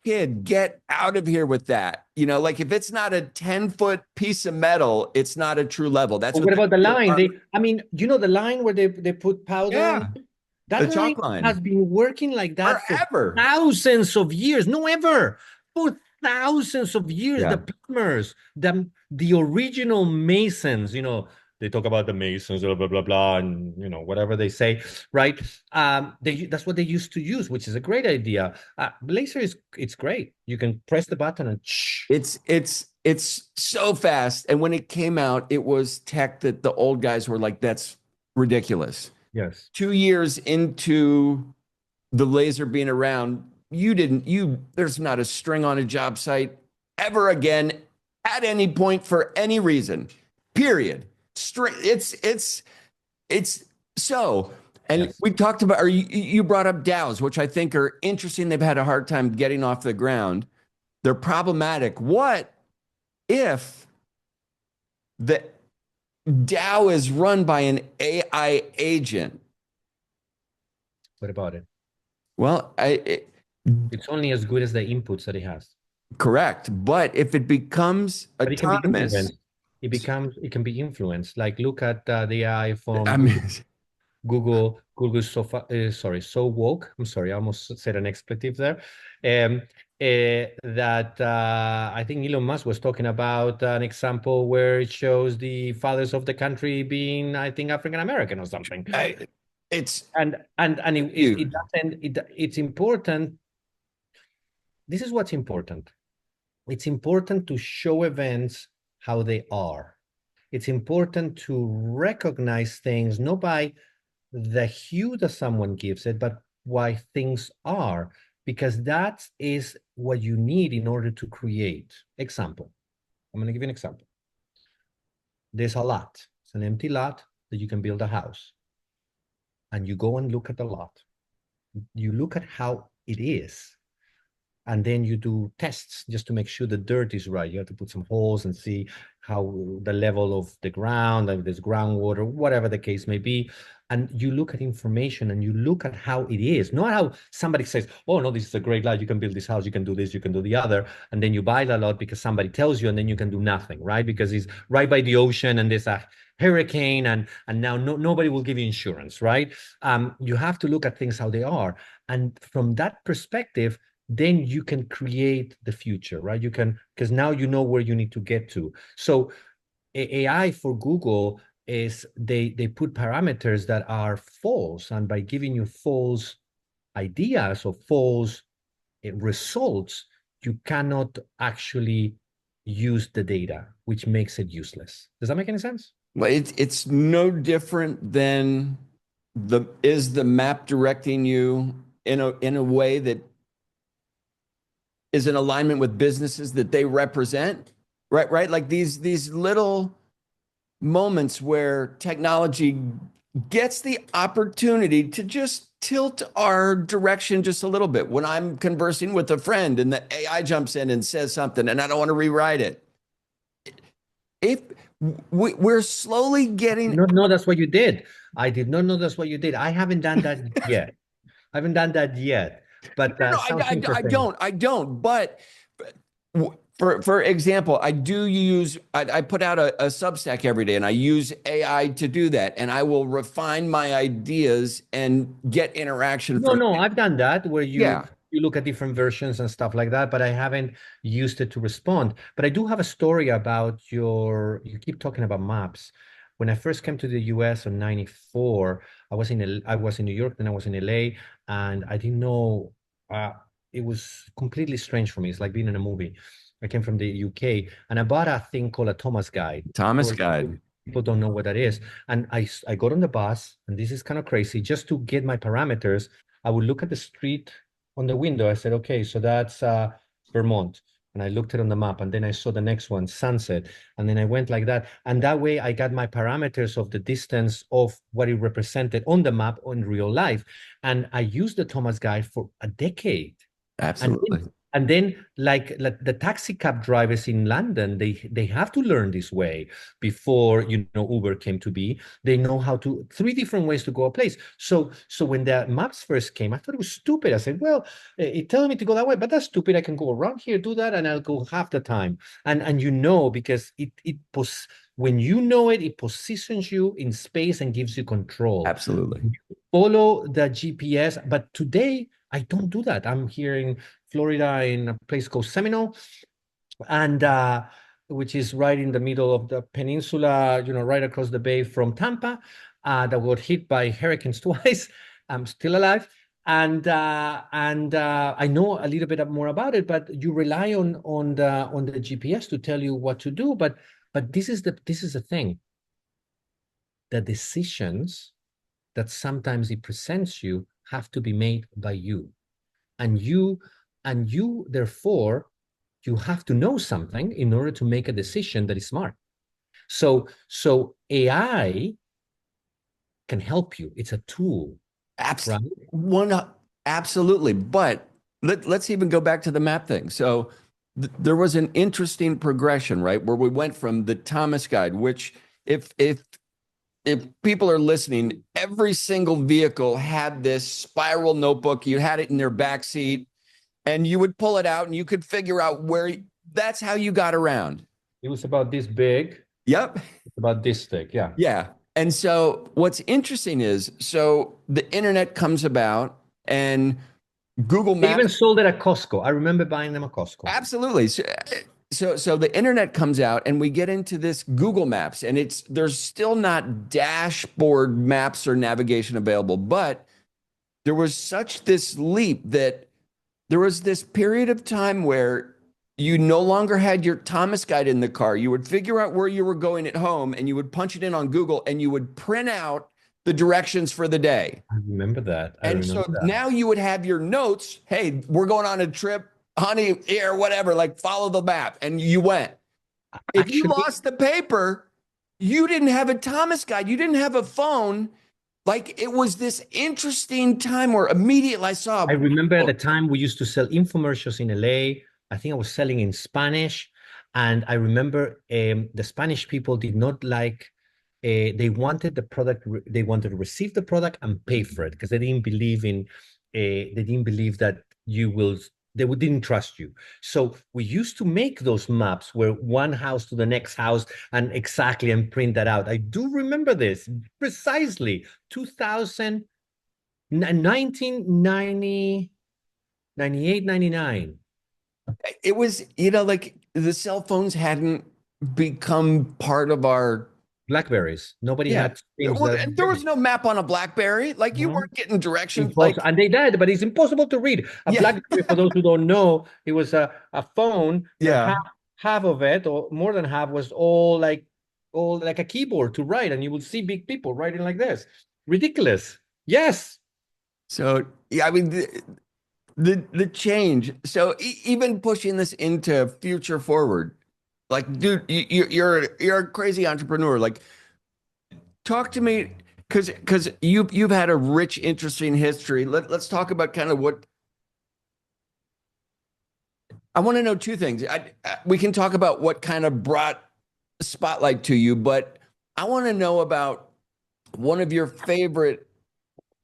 kid, get out of here with that. Like if it's not a 10-foot piece of metal, it's not a true level. That's What about the line? are. I mean, the line where they put powder Yeah, on? That the line chalk line has been working like that for forever. thousands of years. No, ever. For thousands of years, Yeah. the plumbers, the original masons, they talk about the masons, blah, blah, blah, blah, and, whatever they say, right? That's what they used to use, which is a great idea. Laser it's great. You can press the button and It's so fast. And when it came out, it was tech that the old guys were like, that's ridiculous. yes. 2 years into the laser being around, there's not a string on a job site ever again at any point for any reason, period. It's so, and Yes. we talked about, or you brought up DAOs, which I think are interesting. They've had a hard time getting off the ground. They're problematic. What if the DAO is run by an AI agent? What about it? Well, It's only as good as the inputs that it has. correct. But if it becomes But it can be autonomous, influenced. It can be influenced. Like look at the AI from I mean, Google so woke. I'm sorry, I almost said an expletive there. That I think Elon Musk was talking about an example where it shows the fathers of the country being, I think, African American or something. it's It's important. This is what's important. It's important to show events how they are. It's important to recognize things not by the hue that someone gives it, but why things are, because that is what you need in order to create. Example. I'm going to give you an example. There's a lot. It's an empty lot that you can build a house. And you go and look at the lot. You look at how it is. And then you do tests just to make sure the dirt is right. You have to put some holes and see how the level of the ground, if there's groundwater, whatever the case may be. And you look at information and you look at how it is, not how somebody says, oh, no, this is a great lot. You can build this house. You can do this. You can do the other. And then you buy the lot because somebody tells you, and then you can do nothing, right? Because it's right by the ocean and there's a hurricane and now nobody will give you insurance, right? You have to look at things how they are. And from that perspective, then you can create the future, right? You can, because now you know where you need to get to. So AI for Google is they put parameters that are false, and by giving you false ideas or false results, you cannot actually use the data, which makes it useless. Does that make any sense? Well, it's no different than is the map directing you in a way that is in alignment with businesses that they represent, right? Like these little moments where technology gets the opportunity to just tilt our direction just a little bit. When I'm conversing with a friend and the AI jumps in and says something and I don't want to rewrite it. If we're slowly getting... I did not know that's what you did. I did not know that's what you did. I haven't done that yet. I haven't done that yet. But No, I don't. But for example, I put out a Substack every day, and I use AI to do that, and I will refine my ideas and get interaction. No, I've done that where you look at different versions and stuff like that, but I haven't used it to respond. But I do have a story about you keep talking about maps. When I first came to the US in '94, I was in New York, then I was in LA, and I didn't know. It was completely strange for me. It's like being in a movie. I came from the UK, and I bought a thing called a Thomas Guide. People don't know what that is. And I got on the bus, and this is kind of crazy. Just to get my parameters, I would look at the street on the window. I said, okay, so that's Vermont. and I looked it on the map, and then I saw the next one, sunset, and then I went like that. And that way I got my parameters of the distance of what it represented on the map in real life. And I used the Thomas Guide for a decade. Absolutely. And then like the taxi cab drivers in London, they have to learn this way before, you know, Uber came to be. They know how to, 3 different ways to go a place. So when the maps first came, I thought it was stupid. I said, well, it tells me to go that way, but that's stupid. I can go around here, do that, and I'll go half the time. And you know, because when you know it, it positions you in space and gives you control. Absolutely. You follow the GPS, but today I don't do that. I'm here in Florida in a place called Seminole, and which is right in the middle of the peninsula, you know, right across the bay from Tampa, that got hit by hurricanes twice. I'm still alive. And I know a little bit more about it, but you rely on the GPS to tell you what to do. But this is the thing. The decisions that sometimes it presents you have to be made by you. And you therefore, you have to know something in order to make a decision that is smart. So AI can help you. It's a tool. Absolutely. Right? Absolutely. But let's even go back to the map thing. So there was an interesting progression, right? Where we went from the Thomas Guide, which if people are listening, every single vehicle had this spiral notebook. You had it in their back seat, and you would pull it out and you could figure out that's how you got around. It was about this big. Yep. It's about this thick. Yeah. Yeah. And so what's interesting is, so the internet comes about and Google Maps. They even sold it at Costco. I remember buying them at Costco. Absolutely. So the internet comes out and we get into this Google Maps, and there's still not dashboard maps or navigation available, but there was such this leap that there was this period of time where you no longer had your Thomas Guide in the car. You would figure out where you were going at home, and you would punch it in on Google, and you would print out the directions for the day. I remember that. Now you would have your notes. Hey, we're going on a trip, honey, here, whatever, like follow the map. And you went. If you lost the paper, you didn't have a Thomas Guide. You didn't have a phone. Like, it was this interesting time where immediately I remember at the time we used to sell infomercials in LA. I think I was selling in Spanish. And I remember the Spanish people did not like, they wanted the product, they wanted to receive the product and pay for it, because they didn't believe that they didn't trust you. So we used to make those maps where one house to the next house and print that out. I do remember this precisely. 1990, 98, 99. It was, like the cell phones hadn't become part of our Blackberries. Nobody had things. And there was no map on a BlackBerry. Like, you weren't getting directions. And they did, but it's impossible to read. BlackBerry, for those who don't know, it was a phone. Yeah. Half of it, or more than half, was all like a keyboard to write, and you would see big people writing like this. Ridiculous. Yes. So yeah, I mean the change. So even pushing this into future forward. Like, dude, you're a crazy entrepreneur. Like, talk to me, because you've had a rich, interesting history. Let's talk about kind of what I want to know. Two things. We can talk about what kind of brought spotlight to you, but I want to know about one of your favorite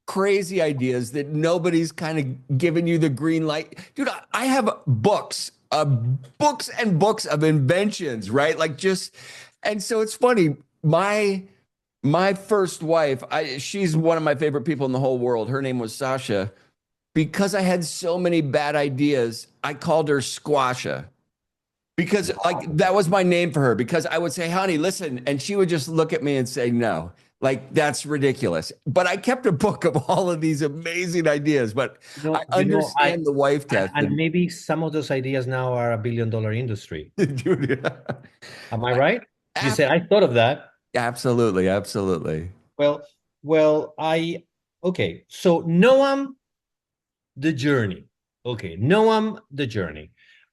crazy ideas that nobody's kind of given you the green light. Dude, I have books and books of inventions, right? And so it's funny. My first wife, she's one of my favorite people in the whole world. Her name was Sasha. Because I had so many bad ideas, I called her Squasha. Because that was my name for her. Because I would say, honey, listen, and she would just look at me and say, no. Like, that's ridiculous. But I kept a book of all of these amazing ideas. But I understand the wife test. And maybe some of those ideas now are $1 billion industry. Am I right? You said, I thought of that. Absolutely. Absolutely. Okay. So Noam, the journey. Okay. Noam, the journey.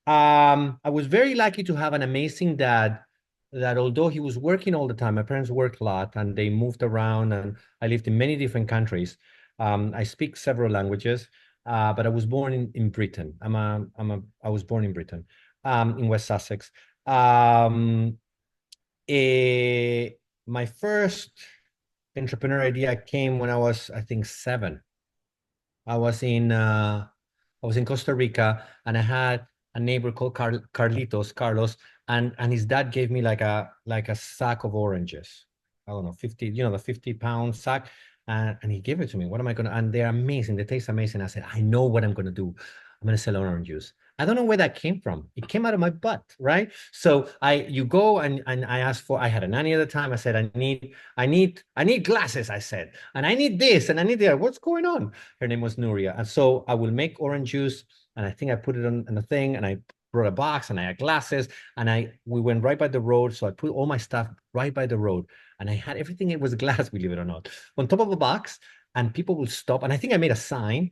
I was very lucky to have an amazing dad that although he was working all the time, my parents worked a lot and they moved around and I lived in many different countries. I speak several languages, but I was born in Britain. I was born in Britain, in West Sussex. Um, eh, my first entrepreneur idea came when I was, I think, 7. I was in Costa Rica and I had a neighbor called Carlos, and his dad gave me like a sack of oranges. I don't know, 50, the 50-pound sack. And he gave it to me. What am I gonna? And they're amazing. They taste amazing. I said, I know what I'm gonna do. I'm gonna sell orange juice. I don't know where that came from. It came out of my butt, right? So you go and I asked for, I had a nanny at the time. I said, I need glasses, I said, and I need this and I need that. What's going on? Her name was Nuria. And so I will make orange juice. And I think I put it on the thing and I brought a box and I had glasses and we went right by the road. So I put all my stuff right by the road and I had everything. It was glass, believe it or not, on top of a box, and people will stop. And I think I made a sign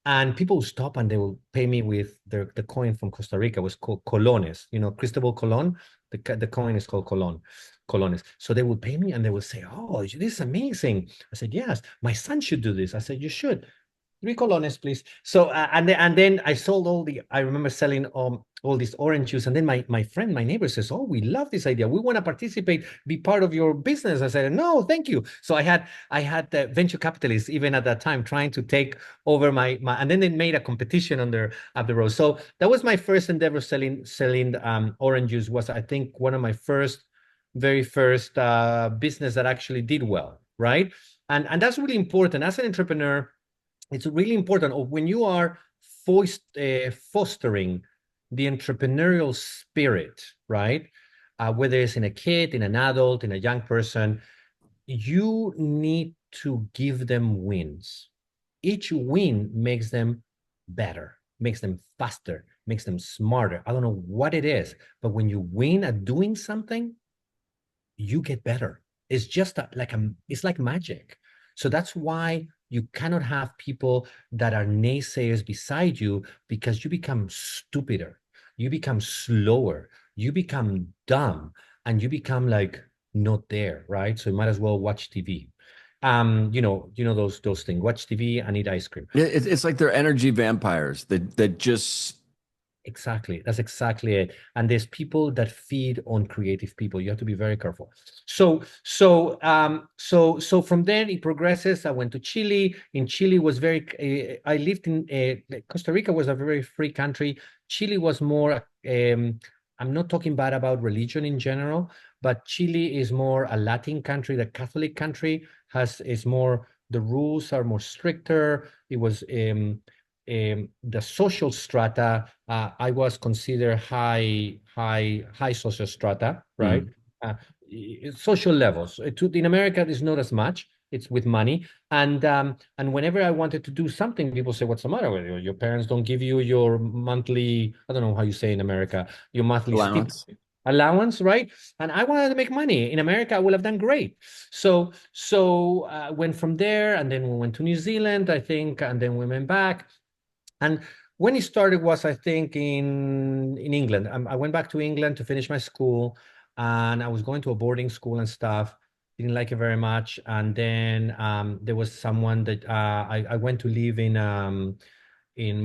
and people will stop and they will pay me with the coin from Costa Rica. It was called colones, Cristobal Colon. The coin is called colones. So they will pay me and they will say, oh, this is amazing. I said, yes, my son should do this. I said, you should. 3 colones, please. So and then I sold I remember selling all these orange juice, and then my friend, my neighbor says, "Oh, we love this idea. We want to participate, be part of your business." I said, "No, thank you." So I had venture capitalists even at that time trying to take over my and then they made a competition up the road. So that was my first endeavor selling orange juice. Was, I think, one of my very first business that actually did well, right? And that's really important as an entrepreneur. It's really important when you are fostering the entrepreneurial spirit, right? Whether it's in a kid, in an adult, in a young person, you need to give them wins. Each win makes them better, makes them faster, makes them smarter. I don't know what it is, but when you win at doing something, you get better. It's just it's like magic. So that's why you cannot have people that are naysayers beside you, because you become stupider, you become slower, you become dumb, and you become like not there, right? So you might as well watch TV. Those things. Watch TV and eat ice cream. It's like they're energy vampires that just Exactly. That's exactly it. And there's people that feed on creative people. You have to be very careful. So from there it progresses. I went to Chile. In Chile was I lived in Costa Rica was a very free country. Chile was more, I'm not talking bad about religion in general, but Chile is more a Latin country. The Catholic country is more, the rules are more stricter. It was, the social strata, I was considered high social strata, right? Social levels. In America, there's not as much. It's with money, and whenever I wanted to do something, people say, "What's the matter with you? Your parents don't give you your monthly, I don't know how you say in America, your monthly allowance, right?" And I wanted to make money. In America, I would have done great. So went from there, and then we went to New Zealand, I think, and then we went back. And when it started was, I think, in England. I went back to England to finish my school, and I was going to a boarding school and stuff. Didn't like it very much. And then there was someone that I went to live in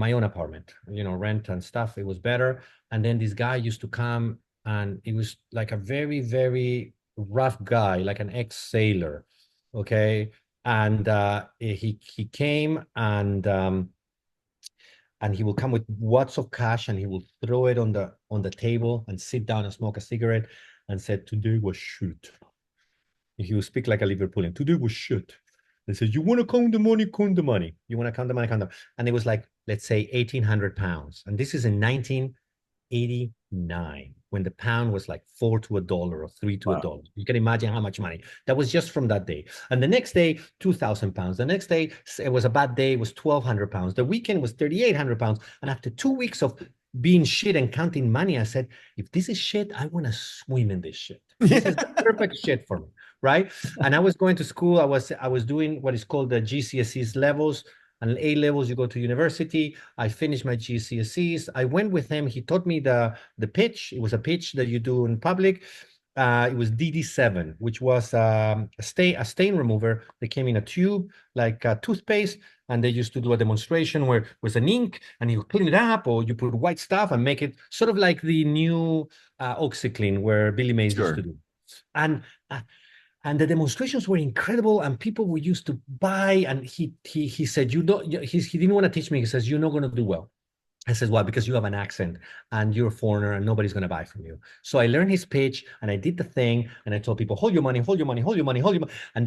my own apartment, rent and stuff. It was better. And then this guy used to come, and he was like a very, very rough guy, like an ex-sailor. Okay. And he came and he will come with wads of cash and he will throw it on the table and sit down and smoke a cigarette and said, "Today was shit." He will speak like a Liverpoolian. "Today was shit." They said, "You want to count the money? Count the money. You want to count the money? Count the." And it was like, let's say, 1,800 pounds. And this is in 1989, when the pound was like 4 to $1 or 3 to $1. You can imagine how much money. That was just from that day. And the next day, 2,000 pounds. The next day, it was a bad day, it was 1,200 pounds. The weekend was 3,800 pounds. And after 2 weeks of being shit and counting money, I said, if this is shit, I want to swim in this shit. This is the perfect shit for me, right? And I was going to school. I was doing what is called the GCSEs levels. And A levels, you go to university. I finished my GCSEs. I went with him. He taught me the pitch. It was a pitch that you do in public. It was DD7, which was a stain remover that came in a tube like a toothpaste, and they used to do a demonstration where it was an ink, and you clean it up, or you put white stuff and make it sort of like the new OxyClean where Billy Mays used to do. And the demonstrations were incredible, and people were used to buy. And he said, he didn't want to teach me. He says, you're not going to do well. I said, why? Because you have an accent and you're a foreigner and nobody's going to buy from you. So I learned his pitch and I did the thing, and I told people, hold your money, hold your money, hold your money, hold your money. And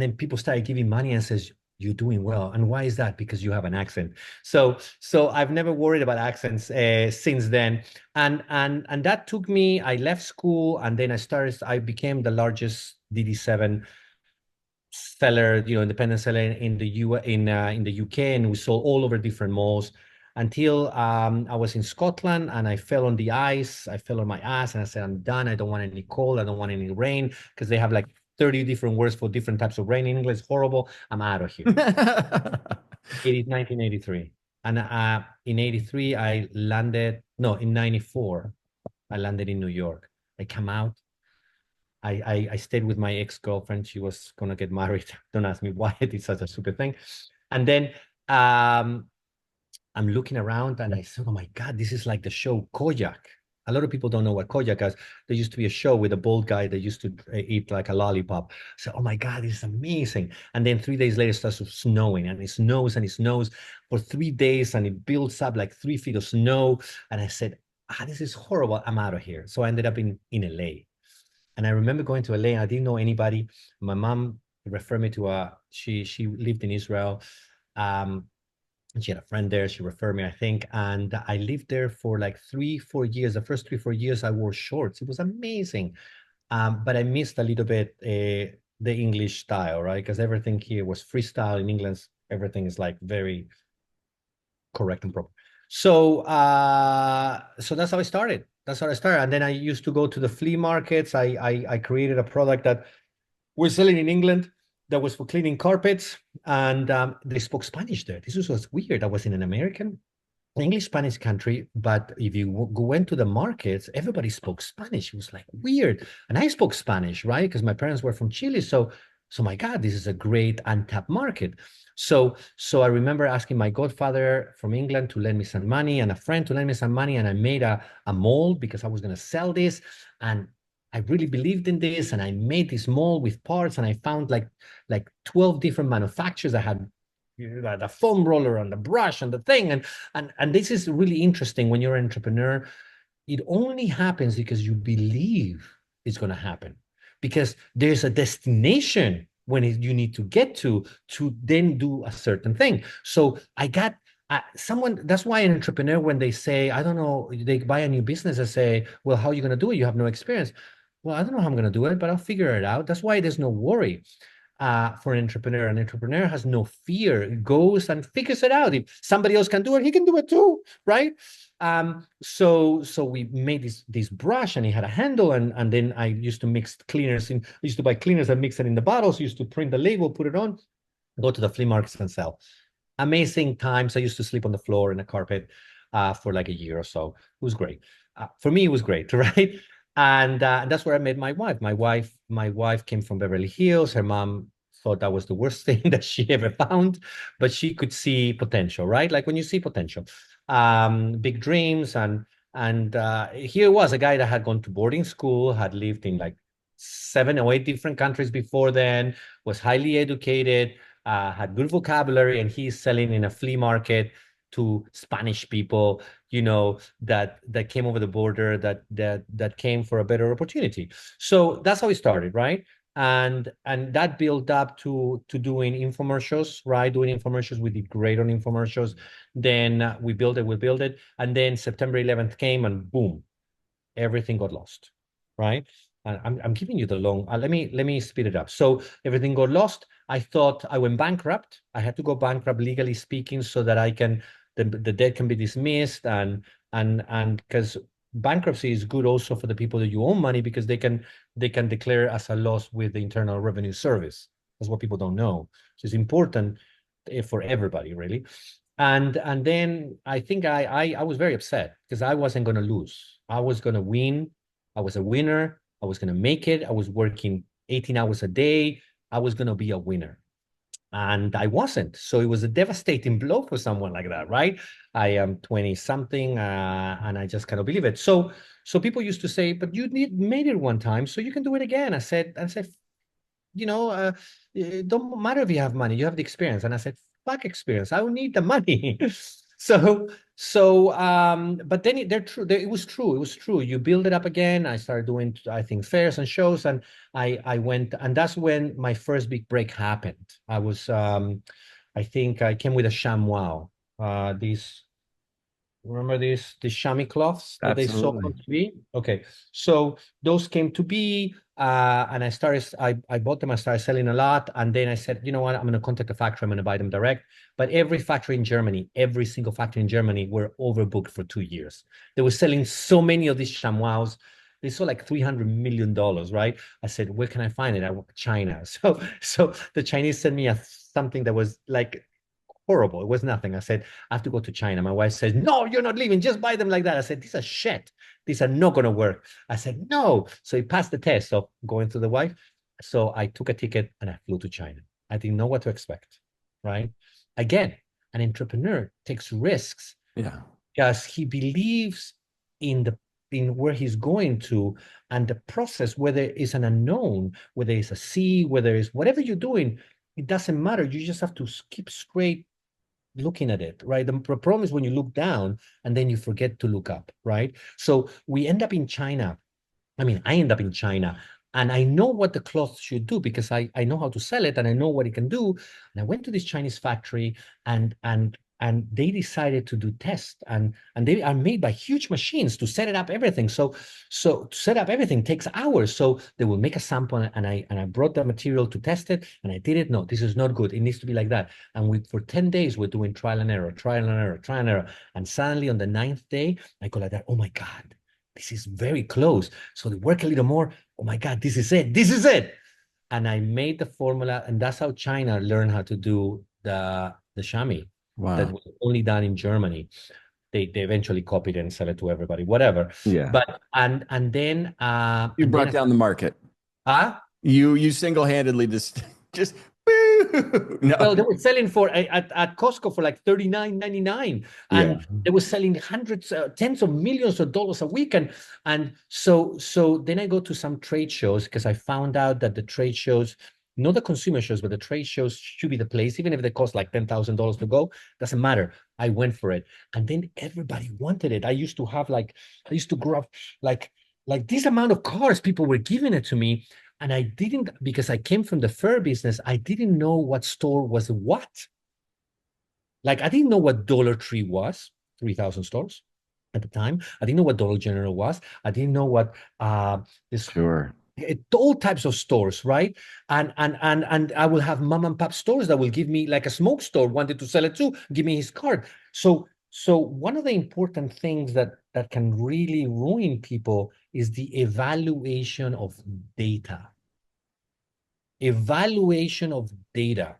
then people started giving money and says, you're doing well. And why is that? Because you have an accent. So I've never worried about accents since then. And that took me, I left school, and then I became the largest DD7 seller, independent seller in the UK, and we sold all over different malls until I was in Scotland, and I fell on the ice. I fell on my ass, and I said, I'm done. I don't want any cold. I don't want any rain, because they have like 30 different words for different types of rain in English. It's horrible. I'm out of here. It is 1983. And in 83, in 94, I landed in New York. I come out. I stayed with my ex-girlfriend. She was going to get married. Don't ask me why I did such a stupid thing. And then I'm looking around, and I said, oh my God, this is like the show Kojak. A lot of people don't know what Kojak is. There used to be a show with a bald guy that used to eat like a lollipop. I said, oh my God, this is amazing. And then 3 days later, it starts snowing, and it snows and it snows for 3 days, and it builds up like 3 feet of snow. And I said, this is horrible. I'm out of here. So I ended up in LA. And I remember going to LA, and I didn't know anybody. My mom referred me to she lived in Israel. And she had a friend there. She referred me, I think. And I lived there for like 3-4 years. The first 3-4 years, I wore shorts. It was amazing. But I missed a little bit the English style, right? Because everything here was freestyle. In England, everything is like very correct and proper. So that's how I started. And then I used to go to the flea markets. I created a product that we're selling in England that was for cleaning carpets, and they spoke Spanish there. This was weird. I was in an English-Spanish country, but if you went to the markets, everybody spoke Spanish. It was like weird. And I spoke Spanish, right? Because my parents were from Chile. So my God, this is a great untapped market. So I remember asking my godfather from England to lend me some money, and a friend to lend me some money, and I made a mold because I was going to sell this. And I really believed in this, and I made this mold with parts, and I found like 12 different manufacturers. I had the foam roller and the brush and the thing. And this is really interesting when you're an entrepreneur. It only happens because you believe it's going to happen, because there's a destination you need to get to then do a certain thing. So I got that's why an entrepreneur, when they say, I don't know, they buy a new business, and say, well, how are you going to do it? You have no experience. Well, I don't know how I'm going to do it, but I'll figure it out. That's why there's no worry for an entrepreneur. An entrepreneur has no fear. It goes and figures it out. If somebody else can do it, he can do it too, right? So we made this brush, and it had a handle, and then I used to mix cleaners I used to buy cleaners and mix it in the bottles. Used to print the label, put it on, go to the flea markets and sell. Amazing times. I used to sleep on the floor in a carpet for like a year or so. It was great. For me, it was great, right? And that's where I met my wife. My wife came from Beverly Hills. Her mom thought that was the worst thing that she ever found, but she could see potential, right? Like when you see potential, big dreams. And here was a guy that had gone to boarding school, had lived in like 7 or 8 different countries before then, was highly educated, had good vocabulary, and he's selling in a flea market to Spanish people, that came over the border, that came for a better opportunity. So that's how it started, right? And that built up to doing infomercials, right? Doing infomercials, we did great on infomercials. Then we built it, and then September 11th came, and boom, everything got lost, right? I'm giving you the long. Let me speed it up. So everything got lost. I thought I went bankrupt. I had to go bankrupt, legally speaking, so that the debt can be dismissed, and because bankruptcy is good also for the people that you owe money, because they can declare as a loss with the Internal Revenue Service. That's what people don't know. So it's important for everybody, really. And then I think I was very upset because I wasn't going to lose. I was going to win. I was a winner. I was going to make it. I was working 18 hours a day. I was going to be a winner. And I wasn't. So it was a devastating blow for someone like that, right? I am 20 something, and I just cannot believe it. So people used to say, but you made it one time, so you can do it again. I said, it don't matter if you have money, you have the experience. And I said, fuck experience. I don't need the money. But then it was true. It was true. You build it up again. I started doing, I think, fairs and shows, and I went, and that's when my first big break happened. I think I came with a ShamWow. These Remember these chamois cloths that they sold on Absolutely. TV? Okay, so those came to be, and I bought them. I started selling a lot, and then I said, you know what? I'm going to contact the factory. I'm going to buy them direct. But every factory in Germany, every single factory in Germany, were overbooked for 2 years. They were selling so many of these chamois. They sold like $300 million, right? I said, where can I find it? I went to China. So the Chinese sent me something that was like horrible. It was nothing. I said, I have to go to China. My wife says, no, you're not leaving. Just buy them like that. I said, these are shit. These are not going to work. I said, no. So he passed the test of going to the wife. So I took a ticket and I flew to China. I didn't know what to expect, right? Again, an entrepreneur takes risks Yeah. because he believes in where he's going to, and the process, whether it's an unknown, whether it's a sea, whether it's whatever you're doing, it doesn't matter. You just have to keep straight looking at it, right? The problem is when you look down and then you forget to look up, right? So we end up in China. I mean, I end up in China, and I know what the cloth should do because I know how to sell it and I know what it can do. And I went to this Chinese factory, and they decided to do tests, and they are made by huge machines to set it up everything. So to set up everything takes hours. So they will make a sample, and I brought the material to test it, and I did it. No, this is not good. It needs to be like that. And for 10 days we're doing trial and error, trial and error, trial and error. And suddenly on the 9th day, I go like that. Oh my God, this is very close. So they work a little more. Oh my God, this is it. This is it. And I made the formula, and that's how China learned how to do the chamois that Wow. was only done in Germany. They eventually copied it and sell it to everybody, whatever. Yeah. But and then You brought down the market. ah You single-handedly just woo! No. well, they were selling for at Costco for like $39.99, Yeah. and they were selling hundreds, tens of millions of dollars a week. And so then I go to some trade shows because I found out that the trade shows, not the consumer shows, but the trade shows should be the place, even if they cost like $10,000 to go. Doesn't matter. I went for it, and then everybody wanted it. I used to grow up like this amount of cars. People were giving it to me. And I didn't, because I came from the fur business, I didn't know what store was what. Like, I didn't know what Dollar Tree was, 3,000 stores at the time. I didn't know what Dollar General was. I didn't know what this Sure. all types of stores, right? And I will have mom and pop stores that will give me, like a smoke store wanted to sell it too, give me his card. So one of the important things that can really ruin people is the evaluation of data. Evaluation of data.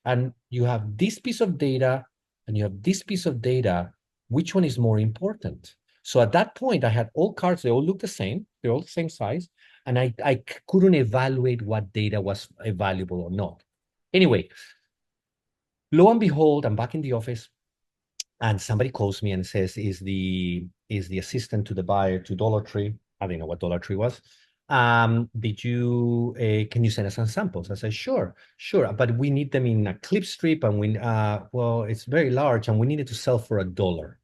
And you have this piece of data and you have this piece of data. Which one is more important? So at that point, I had all cards. They all look the same. They're all the same size. And I couldn't evaluate what data was valuable or not. Anyway, lo and behold, I'm back in the office. And somebody calls me and says, is the assistant to the buyer to Dollar Tree? I didn't know what Dollar Tree was. Can you send us some samples? I said, sure, but we need them in a clip strip, and well, it's very large, and we need it to sell for $1.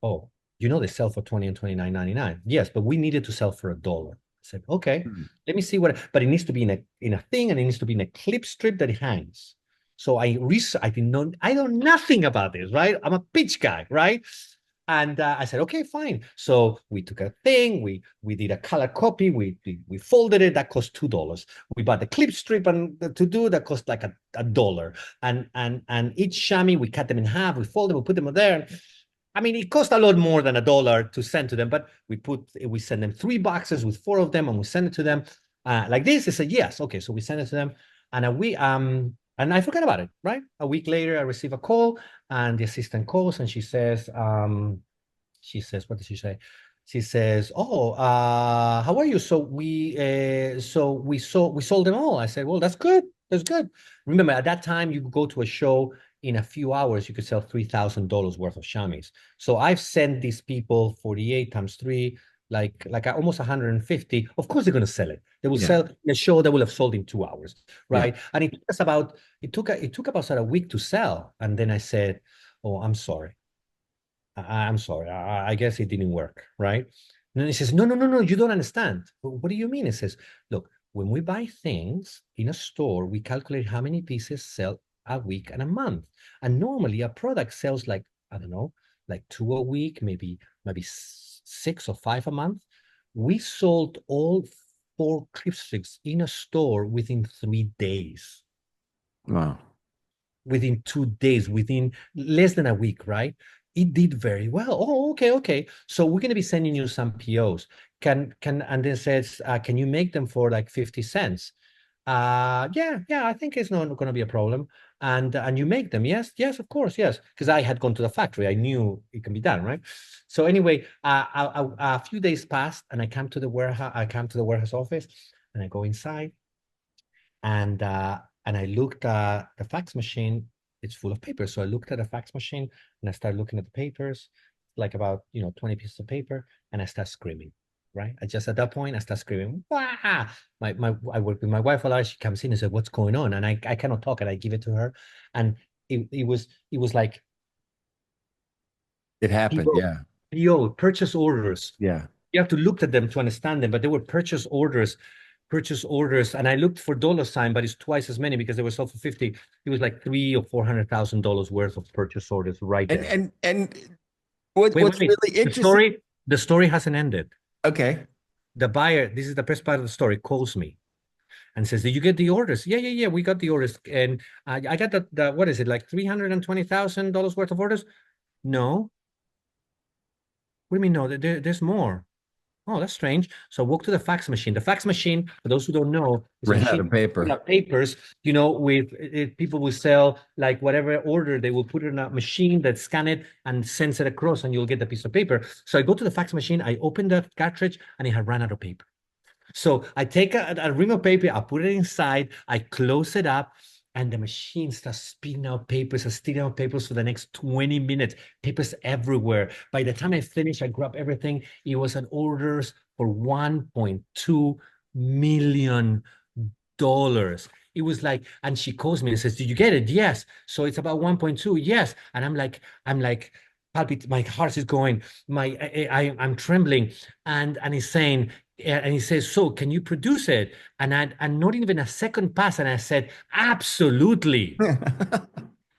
Oh, they sell for 20 and 29.99. Yes, but we need it to sell for $1. I said, okay, let me see but it needs to be in a thing, and it needs to be in a clip strip that it hangs. So I know nothing about this, right? I'm a pitch guy, right? And I said, okay, fine. So we took a thing, we did a color copy, we folded it. That cost $2. We bought the clip strip and to do that cost like a dollar. And each chamois, we cut them in half, we fold them, we put them there. I mean, it cost a lot more than $1 to send to them, but we send them 3 boxes with 4 of them, and we send it to them like this. They said yes, okay. So we send it to them, and And I forgot about it, right? A week later, I receive a call, and the assistant calls, and she says, what did she say? She says, "Oh, how are you? We sold them all." I said, "Well, that's good. That's good." Remember, at that time, you could go to a show in a few hours, you could sell $3,000 worth of chamois. So I've sent these people 48 times three, like almost 150. Of course, they're going to sell it. They will sell in a show that will have sold in 2 hours, right? And it took about a week to sell. And then I said, "Oh, I'm sorry. I'm sorry. I guess it didn't work, right?" And then he says, "No, no, no, no, you don't understand." "What do you mean?" He says, "Look, when we buy things in a store, we calculate how many pieces sell a week and a month. And normally a product sells like, I don't know, like two a week, maybe six or five a month. We sold all four clipsticks in a store within 3 days, Wow. within 2 days, within less than a week, right? It did very well. Oh, okay, okay. So we're going to be sending you some POs. And then says, can you make them for like 50 cents? Yeah, I think it's not going to be a problem. And you make them? Yes, yes, of course, yes. Because I had gone to the factory, I knew it can be done, right? So anyway, a few days passed, and I come to the warehouse. I come to the warehouse office, and I go inside, and I looked at the fax machine. It's full of papers. So I looked at the fax machine, and I started looking at the papers, like about 20 pieces of paper, and I start screaming. Right. I just at that point I start screaming. Wah! I work with my wife a lot. She comes in and said, "What's going on?" And I cannot talk, and I give it to her. And it was like It happened. PO, Yeah. purchase orders. Yeah. You have to look at them to understand them, but they were purchase orders. And I looked for dollar sign, but it's twice as many because they were sold for 50. It was like $300,000 or $400,000 worth of purchase orders right And there. what's Wait. really interesting. The story hasn't ended. Okay. The buyer, this is the best part of the story, calls me and says, "Did you get the orders?" Yeah, we got the orders. And I got the what is it, like $320,000 worth of orders? No. What do you mean no? There's more. Oh, that's strange. So I walk to the fax machine. The fax machine, for those who don't know, is a Ran out machine of paper. of papers, with people will sell like whatever order, they will put it in a machine that scan it and sends it across, and you'll get the piece of paper. So I go to the fax machine, I open the cartridge, and it had run out of paper. So I take a ream of paper, I put it inside, I close it up, and the machine starts spitting out papers and spitting out papers for the next 20 minutes, papers everywhere. By the time I finish, I grab everything. It was an orders for $1.2 million. It was like, and she calls me and says, "Did you get it?" "Yes." "So it's about 1.2. Yes. And I'm like, my heart is going, I'm trembling. And he's saying, and he says, "So can you produce it?" And not even a second passed, and I said, "Absolutely."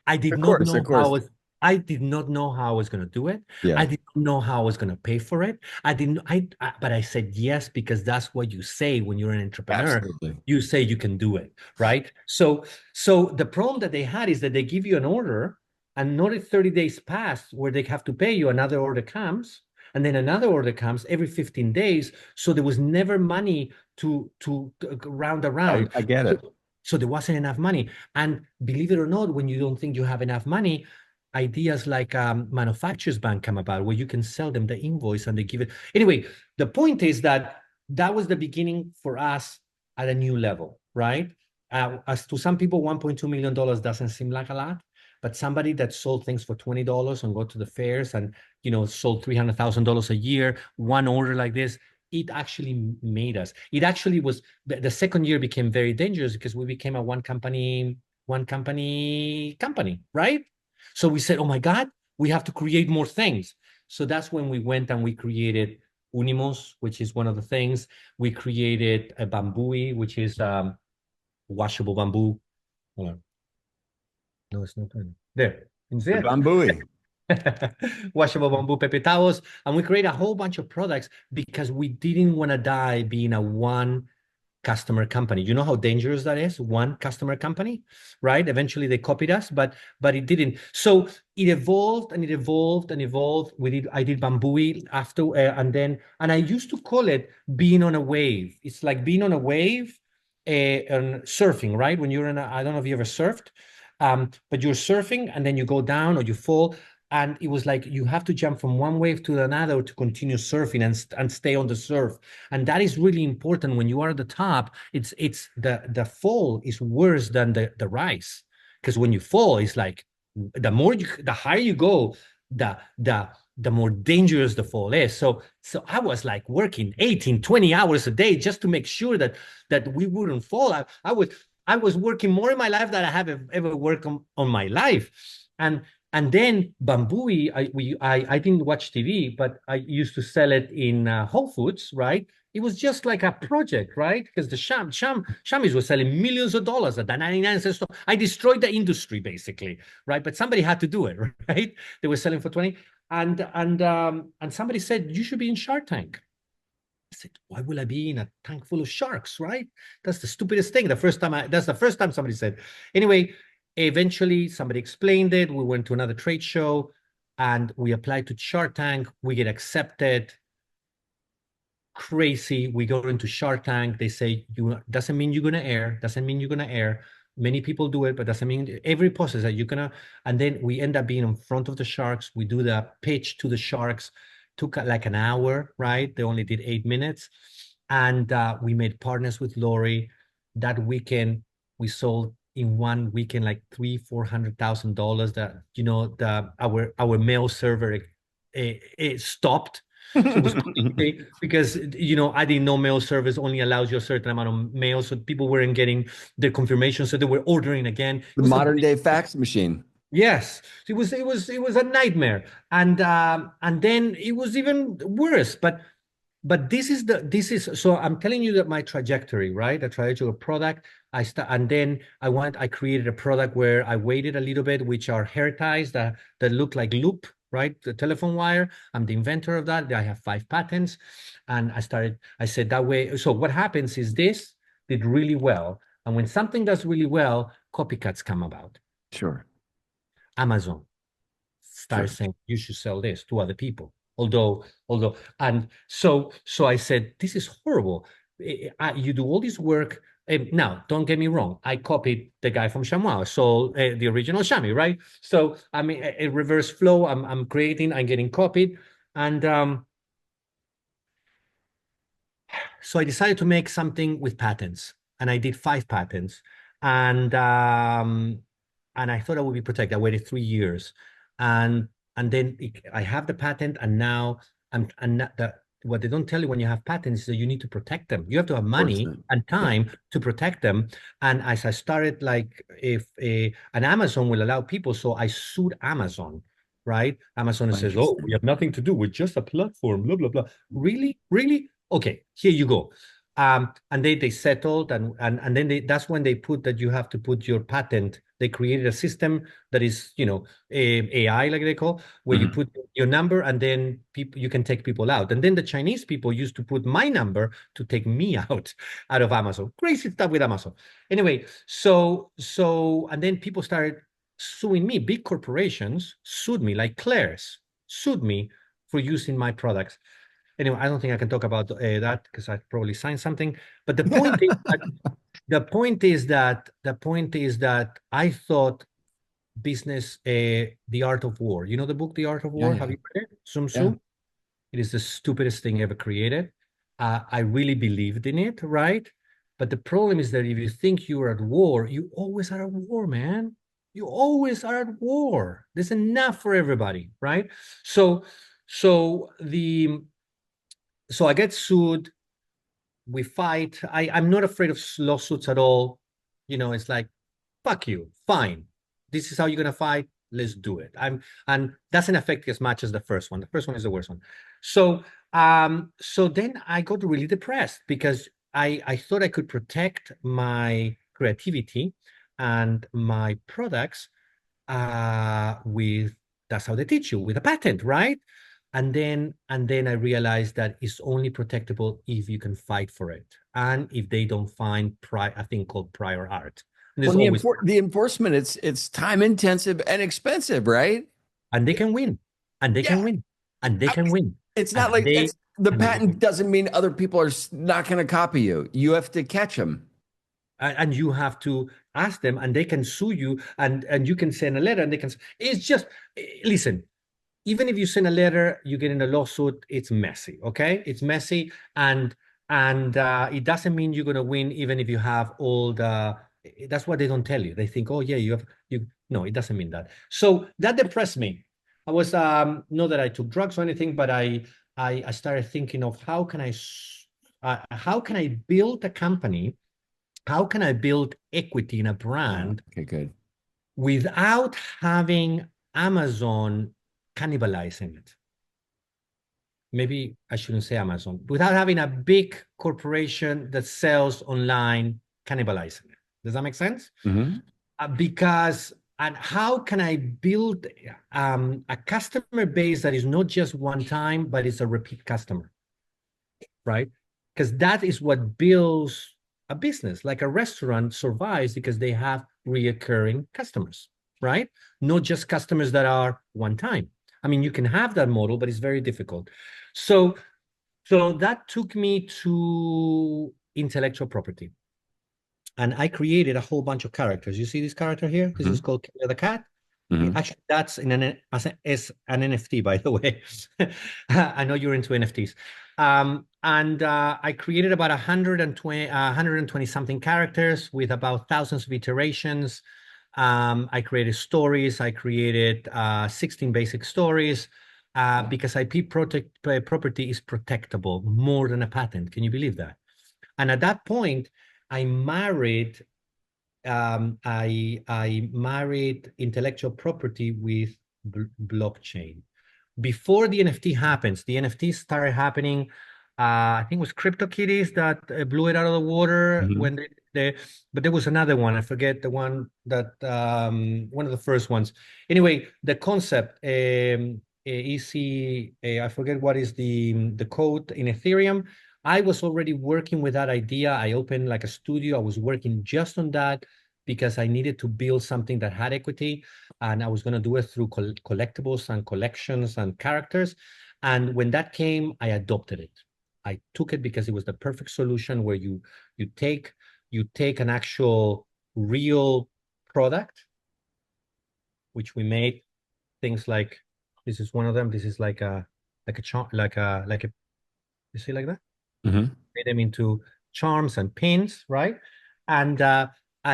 I did Of not course. Of know how I course. was. I did not know how I was going to do it. I Yeah. did not know how I was going to pay for it. I didn't. But I said yes because that's what you say when you're an entrepreneur. Absolutely. You say you can do it, right? So the problem that they had is that they give you an order, and not if 30 days pass where they have to pay you. Another order comes, and then another order comes every 15 days. So there was never money to round around. I get it. So there wasn't enough money. And believe it or not, when you don't think you have enough money, ideas like manufacturers bank come about where you can sell them the invoice and they give it. Anyway, the point is that was the beginning for us at a new level, right? As to some people, $1.2 million doesn't seem like a lot, but somebody that sold things for $20 and go to the fairs and sold $300,000 a year, one order like this, it actually made us. It actually was the second year became very dangerous because we became a one company, right? So we said, "Oh my God, we have to create more things." So that's when we went and we created Ooonimals, which is one of the things. We created a Bambooee, which is washable bamboo. Hold on. No, it's not there. The Bambooee. Washable bamboo paper towels. And we create a whole bunch of products because we didn't want to die being a one customer company. You know how dangerous that is? One customer company, right? Eventually they copied us, but it didn't. So it evolved and it evolved and evolved. I did Bambooee after, and I used to call it being on a wave. It's like being on a wave, on surfing, right? When you're in I don't know if you ever surfed, but you're surfing and then you go down or you fall. And it was like you have to jump from one wave to another to continue surfing and stay on the surf. And that is really important when you are at the top. It's the fall is worse than the rise. Because when you fall, it's like the higher you go, the more dangerous the fall is. So I was like working 18, 20 hours a day just to make sure that we wouldn't fall. I was working more in my life than I have ever worked on my life. And then Bambooee, I didn't watch TV, but I used to sell it in Whole Foods, right? It was just like a project, right? Because the Shamis were selling millions of dollars at the 99 cent store. I destroyed the industry basically, right? But somebody had to do it, right? They were selling for 20. And somebody said, you should be in Shark Tank. I said, why will I be in a tank full of sharks, right? That's the stupidest thing. That's the first time somebody said. Anyway, eventually somebody explained it. We went to another trade show and we applied to Shark Tank. We get accepted. Crazy. We go into Shark Tank. They say, doesn't mean you're going to air. Doesn't mean you're going to air. Many people do it, but doesn't mean every process that you're going to. And then we end up being in front of the sharks. We do the pitch to the sharks. Took like an hour, right? They only did 8 minutes. And we made partners with Lori. That weekend, we sold in one weekend like $300,000-$400,000. That our mail server it stopped. So it was because I didn't know mail service only allows you a certain amount of mail, so people weren't getting their confirmation, so they were ordering again. The modern day fax machine. Yes, it was a nightmare, and then it was even worse. But this is so I'm telling you that my trajectory, right? The trajectory of product. And then I created a product where I waited a little bit, which are hair ties that look like loop, right? The telephone wire. I'm the inventor of that. I have 5 patents, and I said that way. So what happens is this did really well, and when something does really well, copycats come about. Sure. Amazon starts saying you should sell this to other people. Although, and so I said, this is horrible. You do all this work. Now, don't get me wrong. I copied the guy from Chamois, so the original chamois, right? So I mean, a reverse flow. I'm creating. I'm getting copied, and so I decided to make something with patents, and I did 5 patents, and I thought I would be protected. I waited 3 years, and then I have the patent, and now what they don't tell you when you have patents is that you need to protect them. You have to have money and time to protect them. And as I started, like an Amazon will allow people, so I sued Amazon, right? Amazon says, oh, we have nothing to do with just a platform, blah, blah, blah. Really? Okay, here you go. And they settled, and then that's when they put that you have to put your patent. They created a system that is, AI, like they call, where you put your number, and then you can take people out. And then the Chinese people used to put my number to take me out of Amazon. Crazy stuff with Amazon. Anyway, and then people started suing me. Big corporations sued me, like Claire's sued me for using my products. Anyway, I don't think I can talk about that because I probably signed something. But the point is that I thought business, The Art of War. You know the book, The Art of War? Have you read it? Sun Tzu? It is the stupidest thing ever created. I really believed in it, right? But the problem is that if you think you're at war, you always are at war, man. You always are at war. There's enough for everybody, right? So I get sued. We fight. I'm not afraid of lawsuits at all. It's like, fuck you. Fine. This is how you're gonna fight. Let's do it. And doesn't affect as much as the first one. The first one is the worst one. So then I got really depressed because I thought I could protect my creativity and my products with, that's how they teach you, with a patent, right? And then I realized that it's only protectable if you can fight for it, and if they don't find a thing called prior art. Well, the enforcement, it's time intensive and expensive, right? And they can win, and they can win, and they can win. It's not like the patent doesn't mean other people are not going to copy you. You have to catch them. and you have to ask them, and they can sue you, and you can send a letter, and they can. It's just, listen. Even if you send a letter, you get in a lawsuit. It's messy. Okay, it's messy, and it doesn't mean you're gonna win, even if you have all the. That's what they don't tell you. They think, oh yeah, you have you. No, it doesn't mean that. So that depressed me. I was not that I took drugs or anything, but I started thinking of how can I build a company, how can I build equity in a brand, Okay, good. without having Amazon cannibalizing it. Maybe I shouldn't say Amazon, without having a big corporation that sells online cannibalizing it. Does that make sense? Mm-hmm. Because, and how can I build a customer base that is not just one time, but it's a repeat customer, right? Because that is what builds a business. Like a restaurant survives because they have reoccurring customers, right? Not just customers that are one time. I mean, you can have that model, but it's very difficult. So that took me to intellectual property. And I created a whole bunch of characters. You see this character here? This is called Killer the Cat. Actually, that's as an NFT, by the way. I know you're into NFTs. I created about 120 something characters with about thousands of iterations. I created stories. I created 16 basic stories because IP property is protectable more than a patent. Can you believe that? And at that point, I married I married intellectual property with blockchain. Before the NFT happens, the NFTs started happening. I think it was CryptoKitties that blew it out of the water when but there was another one. I forget the one that one of the first ones. Anyway, the concept I forget what is the code in Ethereum. I was already working with that idea. I opened like a studio. I was working just on that because I needed to build something that had equity, and I was going to do it through collectibles and collections and characters. And when that came, I adopted it. I took it because it was the perfect solution where you take an actual real product, which we made things like, this is one of them. This is like a charm, like a you see like that? Made them into charms and pins, right? And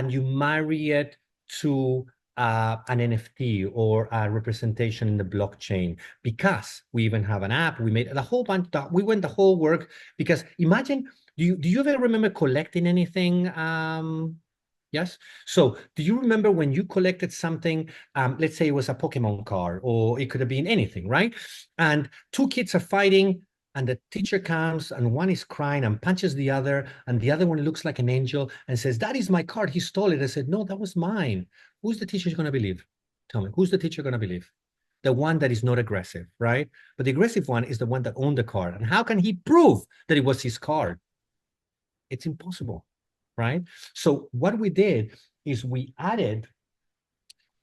you marry it to an NFT or a representation in the blockchain, because we even have an app. We made a whole bunch. We went the whole work, because imagine, do you ever remember collecting anything? Yes. So do you remember when you collected something, let's say it was a Pokemon card, or it could have been anything, right? And two kids are fighting, and the teacher comes, and one is crying and punches the other, and the other one looks like an angel and says, "That is my card. He stole it." I said, "No, that was mine." Who's the teacher going to believe? Tell me, who's the teacher going to believe? The one that is not aggressive, right? But the aggressive one is the one that owned the card. And how can he prove that it was his card? It's impossible, right? So what we did is we added.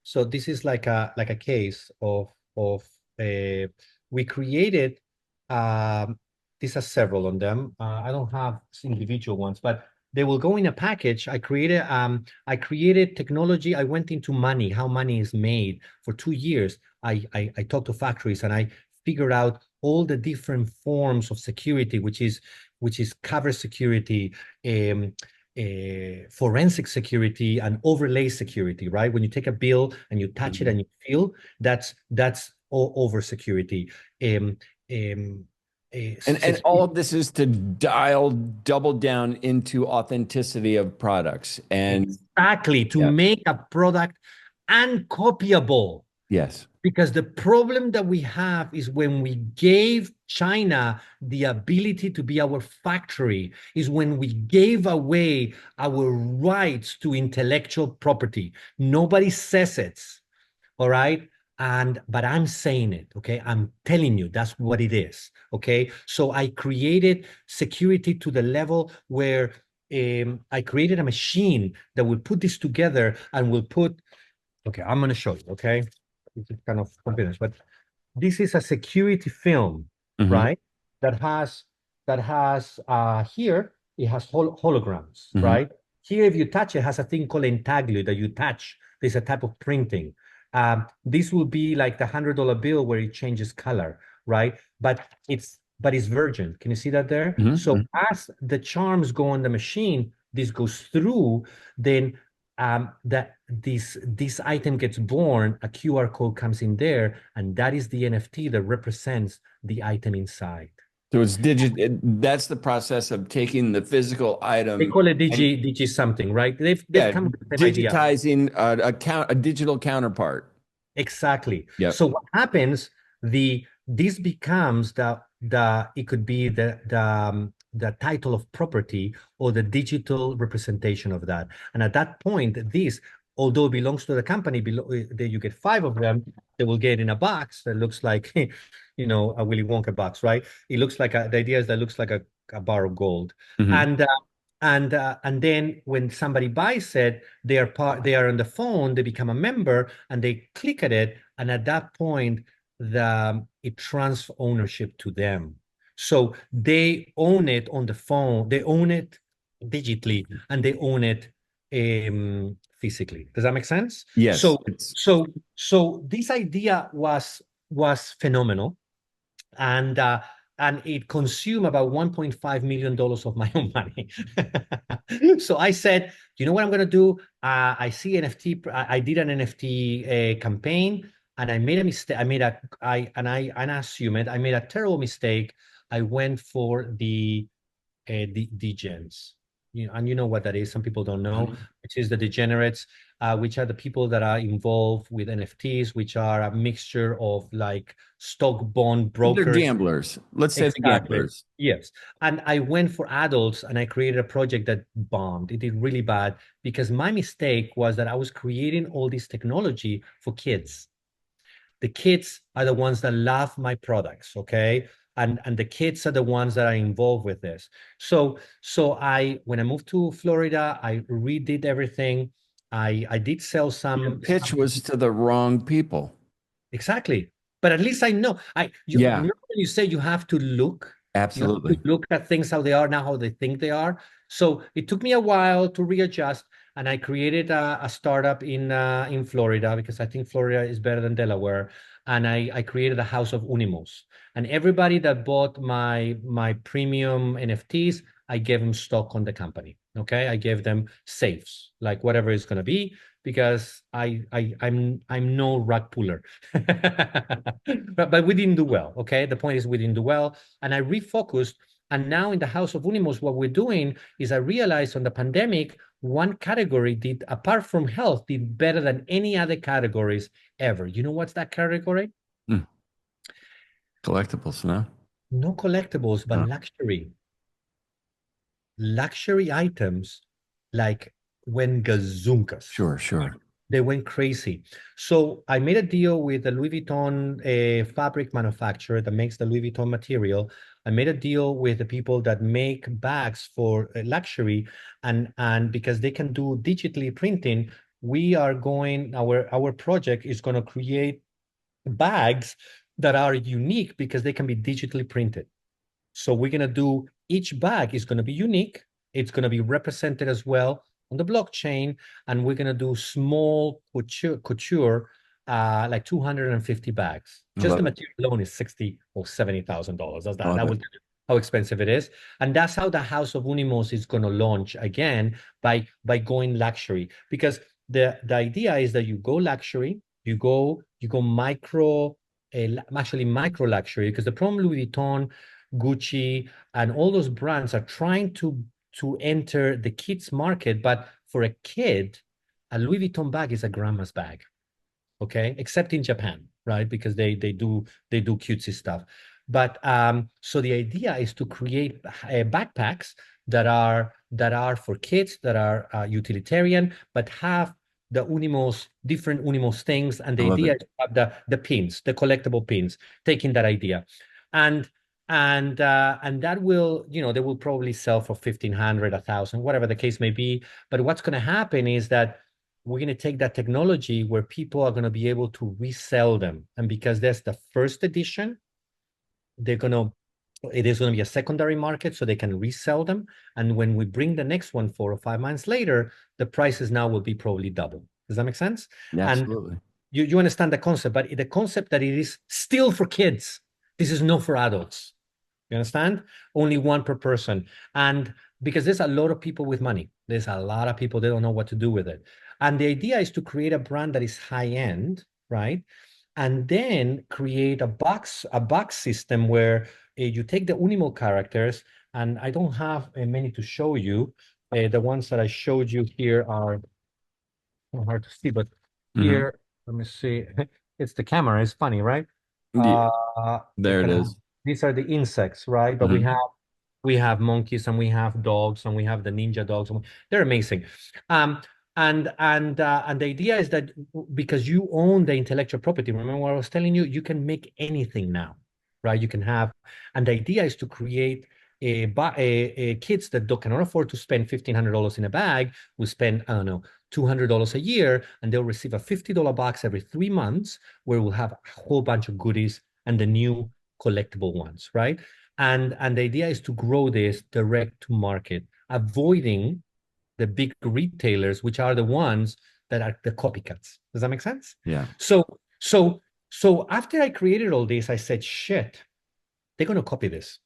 So this is like a case of we created. These are several on them. I don't have individual ones, but they will go in a package. I created technology. I went into money, how money is made. For 2 years, I talked to factories, and I figured out all the different forms of security, which is cover security, forensic security, and overlay security, right? When you take a bill and you touch it and you feel, that's over security. And all of this is to double down into authenticity of products, and exactly, to make a product uncopyable. Yes. Because the problem that we have is when we gave China the ability to be our factory, is when we gave away our rights to intellectual property. Nobody says it, all right? But I'm saying it, okay? I'm telling you, that's what it is, okay? So I created security to the level where I created a machine that will put this together and will put, okay, I'm gonna show you, okay? It's kind of confidence, but this is a security film, right? That has here, it has holograms, right? here, if you touch it, has a thing called intaglio that you touch. There's a type of printing. This will be like the $100 bill where it changes color, right? But it's virgin. Can you see that there? Mm-hmm. So as the charms go on the machine, this goes through, then that this item gets born, a QR code comes in there, and that is the NFT that represents the item inside. So it's that's the process of taking the physical item. They call it and, digi something, right? They've yeah, come with the same idea. digitizing a digital counterpart. Exactly. Yep. So what happens, this becomes it could be the title of property or the digital representation of that. And at that point, this, although it belongs to the company, you get 5 of them, they will get in a box that looks like, you know, a Willy Wonka box, right? It looks like the idea is that looks like a bar of gold. Mm-hmm. And then when somebody buys it, they are on the phone, they become a member, and they click at it, and at that point, it transfers ownership to them. So they own it on the phone, they own it digitally, and they own it physically. Does that make sense? Yes. So this idea was phenomenal, and it consumed about $1.5 million of my own money. So I said, you know what I'm going to do? I see NFT. I did an NFT campaign, and I made a mistake. I assume it. I made a terrible mistake. I went for the degens. And you know what that is. Some people don't know, which is the degenerates, which are the people that are involved with NFTs, which are a mixture of like stock bond brokers. They're gamblers. Let's say the gamblers. Yes. And I went for adults, and I created a project that bombed. It did really bad because my mistake was that I was creating all this technology for kids. The kids are the ones that love my products, okay? And the kids are the ones that are involved with this. So when I moved to Florida, I redid everything. I did sell some. Your pitch was to the wrong people. Exactly. But at least I know. Remember when you say you have to look? Absolutely. You have to look at things how they are now, how they think they are. So it took me a while to readjust, and I created a startup in Florida because I think Florida is better than Delaware. And I created a house of Ooonimals. And everybody that bought my premium NFTs, I gave them stock on the company. Okay, I gave them safes, like whatever it's gonna be, because I'm no rug puller. but we didn't do well. Okay, the point is we didn't do well, and I refocused. And now in the House of Unimos, what we're doing is I realized on the pandemic, one category did, apart from health, did better than any other categories ever. You know what's that category? Collectibles, no? No collectibles, but luxury. Luxury items like went gazunkas. Sure. They went crazy. So I made a deal with the Louis Vuitton fabric manufacturer that makes the Louis Vuitton material. I made a deal with the people that make bags for luxury, and because they can do digitally printing, we are going, our project is going to create bags that are unique because they can be digitally printed. So we're going to do, each bag is going to be unique. It's going to be represented as well on the blockchain, and we're going to do small couture, like 250 bags. Just the material alone is $60,000 or $70,000. That will tell you how expensive it is. And that's how the House of Unimos is going to launch again, by going luxury. Because the idea is that you go luxury, you go micro, actually micro luxury, because the problem Louis Vuitton, Gucci, and all those brands are trying to enter the kids market, but for a kid, a Louis Vuitton bag is a grandma's bag, okay? Except in Japan, right? Because they do cutesy stuff. But so the idea is to create backpacks that are for kids, that are utilitarian, but have the Unimos, different Unimos things, and the idea is to have the pins, the collectible pins, taking that idea, and that will, they will probably sell for 1,500, 1,000, whatever the case may be. But what's going to happen is that we're going to take that technology where people are going to be able to resell them, and because that's the first edition, they're going to It is going to be a secondary market, so they can resell them. And when we bring the next one 4 or 5 months later, the prices now will be probably double. Does that make sense? Absolutely. And you understand the concept, but the concept that it is still for kids. This is not for adults. You understand? Only one per person. And because there's a lot of people with money, there's a lot of people, they don't know what to do with it. And the idea is to create a brand that is high end, right? And then create a box system where you take the Oonimal characters, and I don't have many to show you. The ones that I showed you here are hard to see, but here, let me see. It's the camera. It's funny, right? Yeah, there it is. These are the insects, right? But we have monkeys and we have dogs and we have the ninja dogs. They're amazing. And the idea is that because you own the intellectual property, remember what I was telling you, you can make anything now, right? You can have, and the idea is to create kids that cannot afford to spend $1,500 in a bag will spend, I don't know, $200 a year, and they'll receive a $50 box every 3 months where we'll have a whole bunch of goodies and the new collectible ones, right? And the idea is to grow this direct to market, avoiding the big retailers, which are the ones that are the copycats. Does that make sense? Yeah. So after I created all this, I said, shit, they're going to copy this.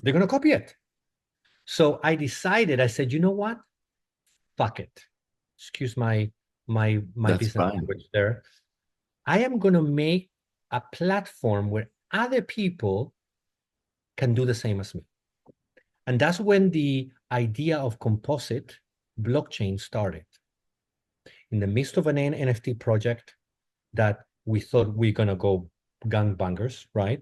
They're going to copy it. So I decided, I said, you know what? Fuck it. Excuse my business language there. I am going to make a platform where other people can do the same as me. And that's when the idea of Komposite blockchain started. In the midst of an NFT project that we thought we're going to go gangbangers, right?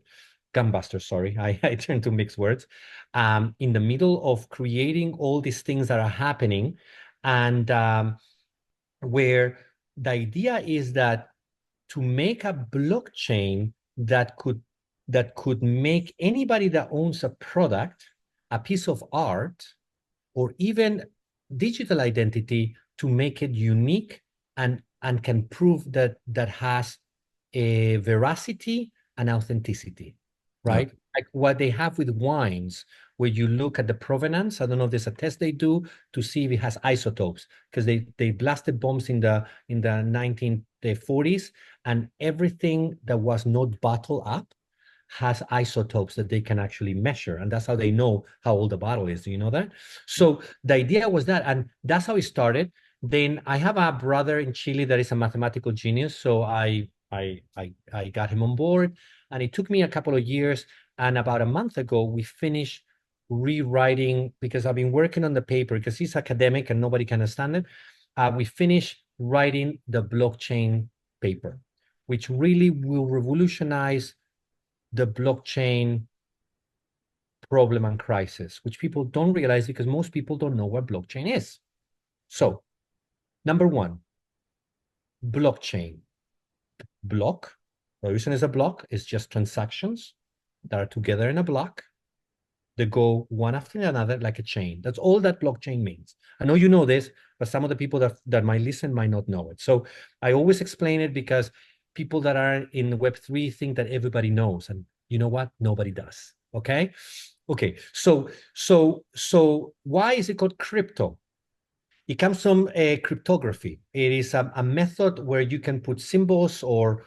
Gunbusters, sorry. I turned to mix words. In the middle of creating all these things that are happening, and where the idea is that to make a blockchain that could make anybody that owns a product, a piece of art, or even digital identity to make it unique and can prove that has a veracity and authenticity, right? Okay. Like what they have with wines, where you look at the provenance. I don't know if there's a test they do to see if it has isotopes, because they blasted bombs in the 1940s, and everything that was not bottled up has isotopes that they can actually measure, and that's how they know how old the bottle is. Do you know that? So the idea was that, and that's how it started. Then I have a brother in Chile that is a mathematical genius, so I got him on board, and it took me a couple of years. And about a month ago, we finished rewriting, because I've been working on the paper because he's academic and nobody can understand it. We finished writing the blockchain paper, which really will revolutionize the blockchain problem and crisis, which people don't realize because most people don't know what blockchain is. So, number one, blockchain. Block, the reason is a block is just transactions that are together in a block. They go one after another like a chain. That's all that blockchain means. I know you know this, but some of the people that might listen might not know it. So I always explain it because people that are in Web3 think that everybody knows. And you know what? Nobody does. Okay? Okay. So why is it called crypto? It comes from cryptography. It is a method where you can put symbols or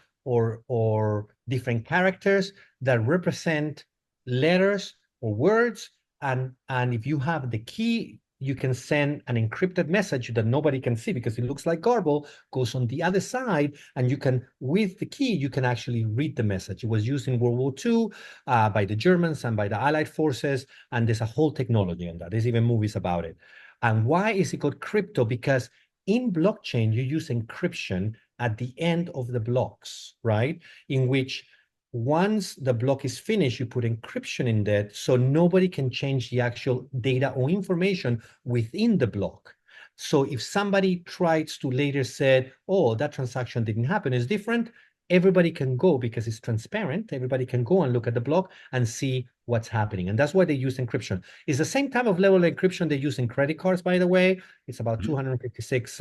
different characters that represent letters or words, and if you have the key, you can send an encrypted message that nobody can see because it looks like garble, goes on the other side, and you can, with the key, you can actually read the message. It was used in World War II by the Germans and by the Allied forces, and there's a whole technology on that. There's even movies about it. And why is it called crypto? Because in blockchain, you use encryption at the end of the blocks, right? In which once the block is finished, you put encryption in that so nobody can change the actual data or information within the block. So if somebody tries to later say, oh, that transaction didn't happen, it's different, everybody can go because it's transparent. Everybody can go and look at the block and see what's happening. And that's why they use encryption. It's the same type of level of encryption they use in credit cards, by the way. It's about 256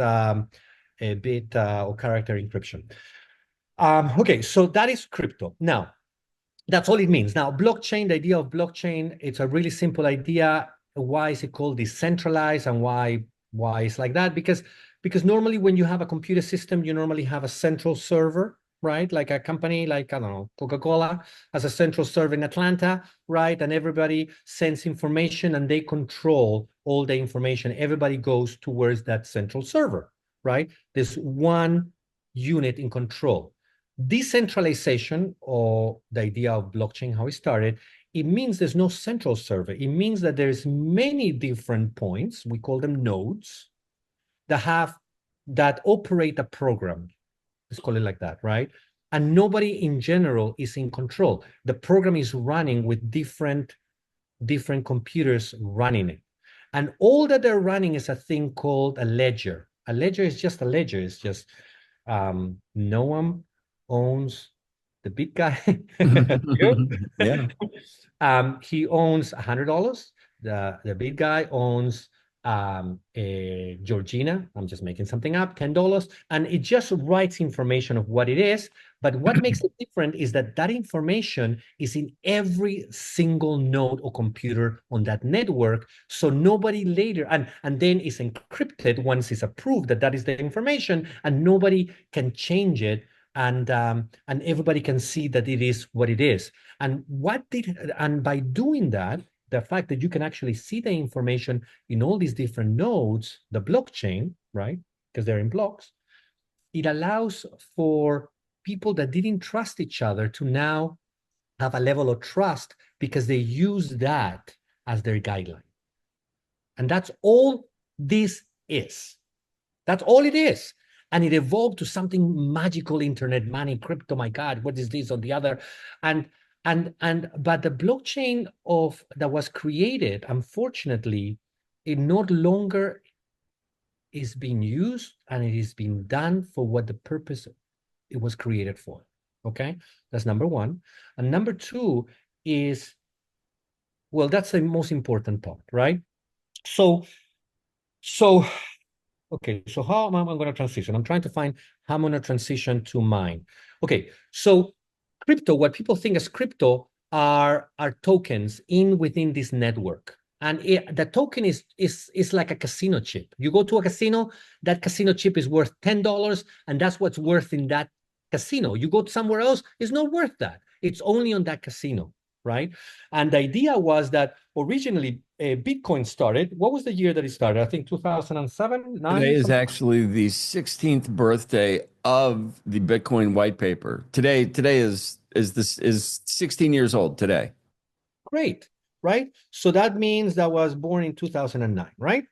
bit or character encryption. Okay, so that is crypto. Now, That's all it means. Now, blockchain, the idea of blockchain, it's a really simple idea. Why is it called decentralized, and why it's like that? Because normally when you have a computer system, you normally have a central server, right? Like a company like, I don't know, Coca-Cola has a central server in Atlanta, right? And everybody sends information and they control all the information. Everybody goes towards that central server, right? There's one unit in control. Decentralization, or the idea of blockchain, how it started, it means there's no central server. It means that there's many different points, we call them nodes, that operate a program. Let's call it like that, right? And nobody in general is in control. The program is running with different computers running it. And all that they're running is a thing called a ledger. A ledger is just a ledger. It's just Noam owns the big guy. Yeah. He owns $100. The big guy owns Georgina. I'm just making something up, $10, and it just writes information of what it is. But what makes it different is that that information is in every single node or computer on that network. So nobody later, and then it's encrypted once it's approved that that is the information, and nobody can change it. And everybody can see that it is what it is. And by doing that, the fact that you can actually see the information in all these different nodes, the blockchain, right? Because they're in blocks, it allows for people that didn't trust each other to now have a level of trust because they use that as their guideline. And that's all this is. That's all it is. And it evolved to something magical, internet money, crypto, my God, what is this or the other? But the blockchain that was created, unfortunately, it no longer is being used, and it is being done for what the purpose it was created for. Okay, that's number one. And number two is, well, that's the most important part, right? So okay, so how am I going to transition? I'm trying to find how I'm going to transition to mine. Okay, so crypto, what people think as crypto are tokens within this network. And the token is like a casino chip. You go to a casino, that casino chip is worth $10, and that's what's worth in that casino. You go somewhere else, it's not worth that. It's only on that casino, right? And the idea was that originally Bitcoin started. What was the year that it started? I think 2007, 9. Today is actually the 16th birthday of the Bitcoin white paper. Today is 16 years old today. Great, right? So that means that was born in 2009, right?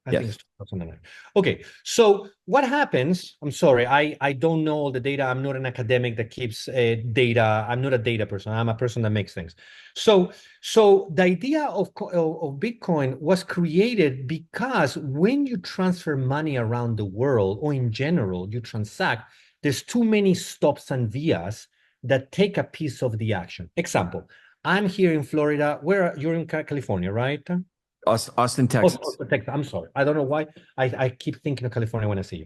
I think it's 2009. Okay, so what happens? I'm sorry, I don't know all the data. I'm not an academic that keeps data. I'm not a data person. I'm a person that makes things. So the idea of Bitcoin was created because when you transfer money around the world, or in general, you transact, there's too many stops and vias that take a piece of the action. Example, I'm here in Florida. You're in California, right? Austin, Texas. Oh, Texas. I'm sorry. I don't know why I keep thinking of California when I see you.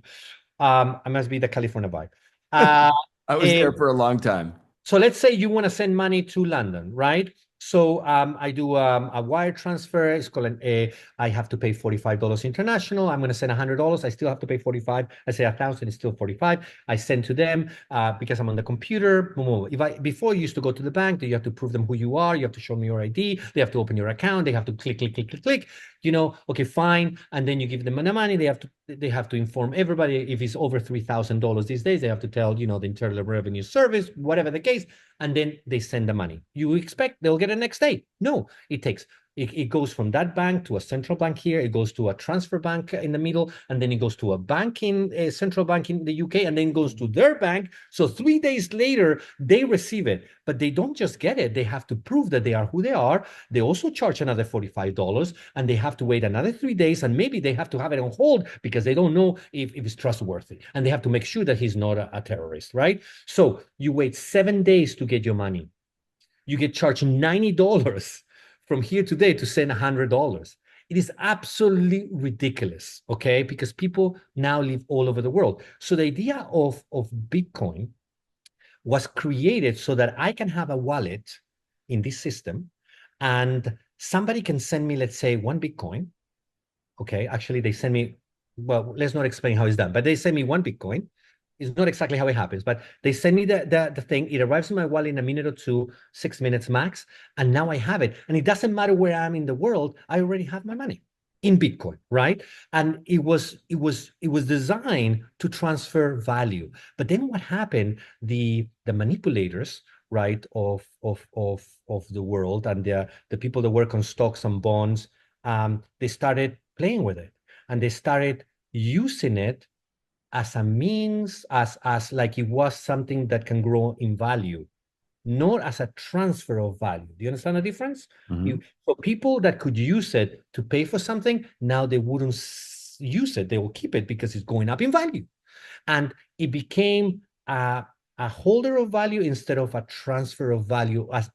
I must be the California vibe. I was there for a long time. So let's say you want to send money to London, right? So I do a wire transfer. It's called I have to pay $45 international. I'm going to send $100. I still have to pay 45. I say 1,000 is still 45. I send to them because I'm on the computer. Before you used to go to the bank, you have to prove them who you are. You have to show me your ID. They have to open your account. They have to click. Okay, fine. And then you give them the money. They have to inform everybody. If it's over $3,000 these days, they have to tell, the Internal Revenue Service, whatever the case, and then they send the money. You expect they'll get it next day. No, it goes from that bank to a central bank here. It goes to a transfer bank in the middle, and then it goes to a central bank in the UK, and then goes to their bank. So 3 days later, they receive it, but they don't just get it. They have to prove that they are who they are. They also charge another $45, and they have to wait another 3 days, and maybe they have to have it on hold because they don't know if it's trustworthy, and they have to make sure that he's not a terrorist, right? So you wait 7 days to get your money. You get charged $90 from here today to send $100. It is absolutely ridiculous, okay? Because people now live all over the world. So the idea of Bitcoin was created so that I can have a wallet in this system, and somebody can send me, let's say, 1 Bitcoin. Okay, actually, they send me, well, let's not explain how it's done, but they send me 1 Bitcoin. It's not exactly how it happens, but they send me the thing. It arrives in my wallet in a minute or two, 6 minutes max, and now I have it. And it doesn't matter where I am in the world. I already have my money in Bitcoin, right? And it was designed to transfer value. But then what happened? The manipulators, right, of the world, and the people that work on stocks and bonds, they started playing with it, and they started using it as a means, as like it was something that can grow in value, not as a transfer of value. Do you understand the difference? So people that could use it to pay for something, now they wouldn't use it. They will keep it because it's going up in value. And it became a holder of value instead of a transfer of value, as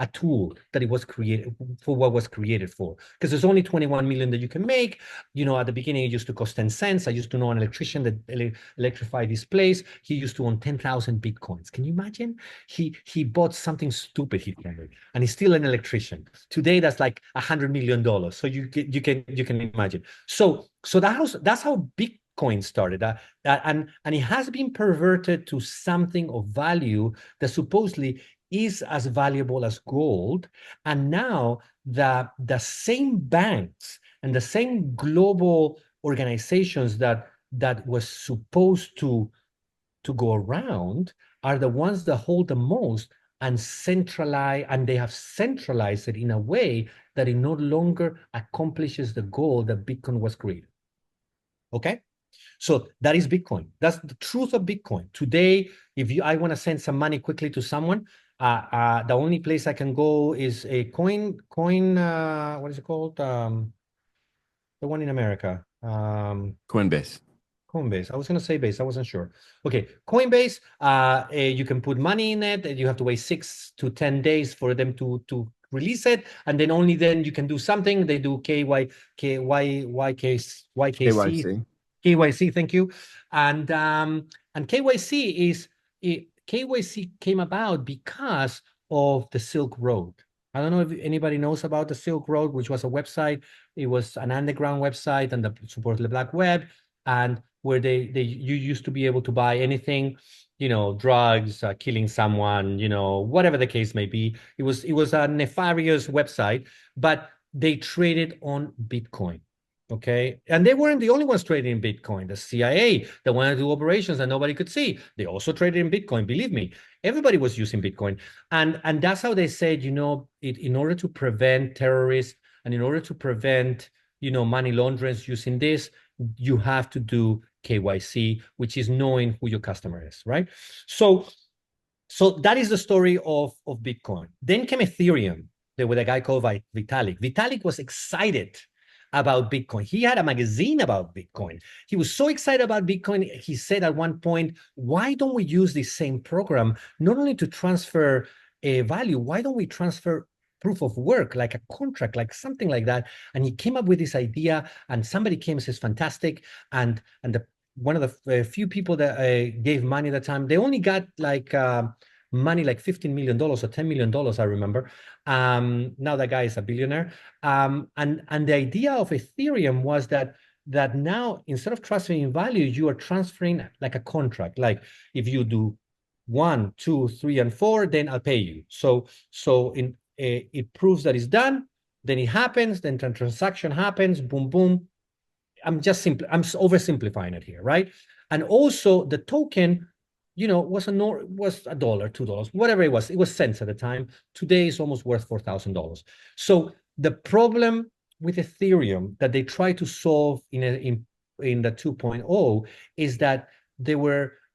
a tool that it was created for, what was created for. Because there's only 21 million that you can make. At the beginning, it used to cost 10 cents. I used to know an electrician that electrified this place. He used to own 10,000 Bitcoins. Can you imagine? He bought something stupid, and he's still an electrician. Today, that's like $100 million. So you can imagine. So that's how Bitcoin started, and it has been perverted to something of value that supposedly is as valuable as gold. And now the same banks and the same global organizations that was supposed to go around are the ones that hold the most and centralize, and they have centralized it in a way that it no longer accomplishes the goal that Bitcoin was created. Okay? So that is Bitcoin. That's the truth of Bitcoin. Today, if I want to send some money quickly to someone, the only place I can go is a coin, what is it called? The one in America. Coinbase. Coinbase. I was going to say base. I wasn't sure. Okay. Coinbase, you can put money in it. You have to wait 6 to 10 days for them to release it. And then only then you can do something. They do KYC. KYC, thank you. And KYC came about because of the Silk Road. I don't know if anybody knows about the Silk Road, which was a website. It was an underground website and the supported the black web, and where you used to be able to buy anything, drugs, killing someone, whatever the case may be. It was a nefarious website, but they traded on Bitcoin. Okay. And they weren't the only ones trading in Bitcoin. The CIA, that wanted to do operations that nobody could see, they also traded in Bitcoin. Believe me, everybody was using Bitcoin. And that's how they said, in order to prevent terrorists and in order to prevent, money launderers using this, you have to do KYC, which is knowing who your customer is, right? So that is the story of Bitcoin. Then came Ethereum. There was a guy called Vitalik. Vitalik was excited about Bitcoin. He had a magazine about Bitcoin. He was so excited about Bitcoin. He said at one point, why don't we use this same program, not only to transfer a value, why don't we transfer proof of work, like a contract, like something like that? And he came up with this idea, and somebody came and says, fantastic. And one of the few people that gave money at the time, they only got like money like $15 million or $10 million, I remember. Now that guy is a billionaire. And the idea of Ethereum was that now, instead of transferring value, you are transferring like a contract. Like if you do 1, 2, 3, and 4, then I'll pay you. So it proves that it's done. Then it happens. Then the transaction happens. Boom, boom. I'm oversimplifying it here, right? And also the token, was $1, $2, whatever it was. It was cents at the time. Today it's almost worth $4,000. So the problem with Ethereum that they try to solve in the 2.0 is that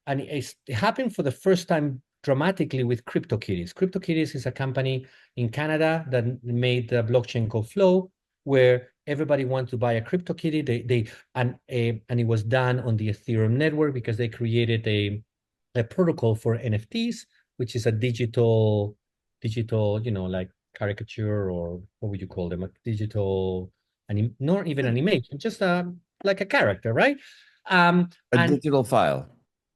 and it happened for the first time dramatically with CryptoKitties. CryptoKitties is a company in Canada that made the blockchain called Flow, where everybody wanted to buy a CryptoKitty. And it was done on the Ethereum network because they created a protocol for NFTs, which is a digital, like caricature, or what would you call them? A digital, not even animation, just like a character, right? A digital file.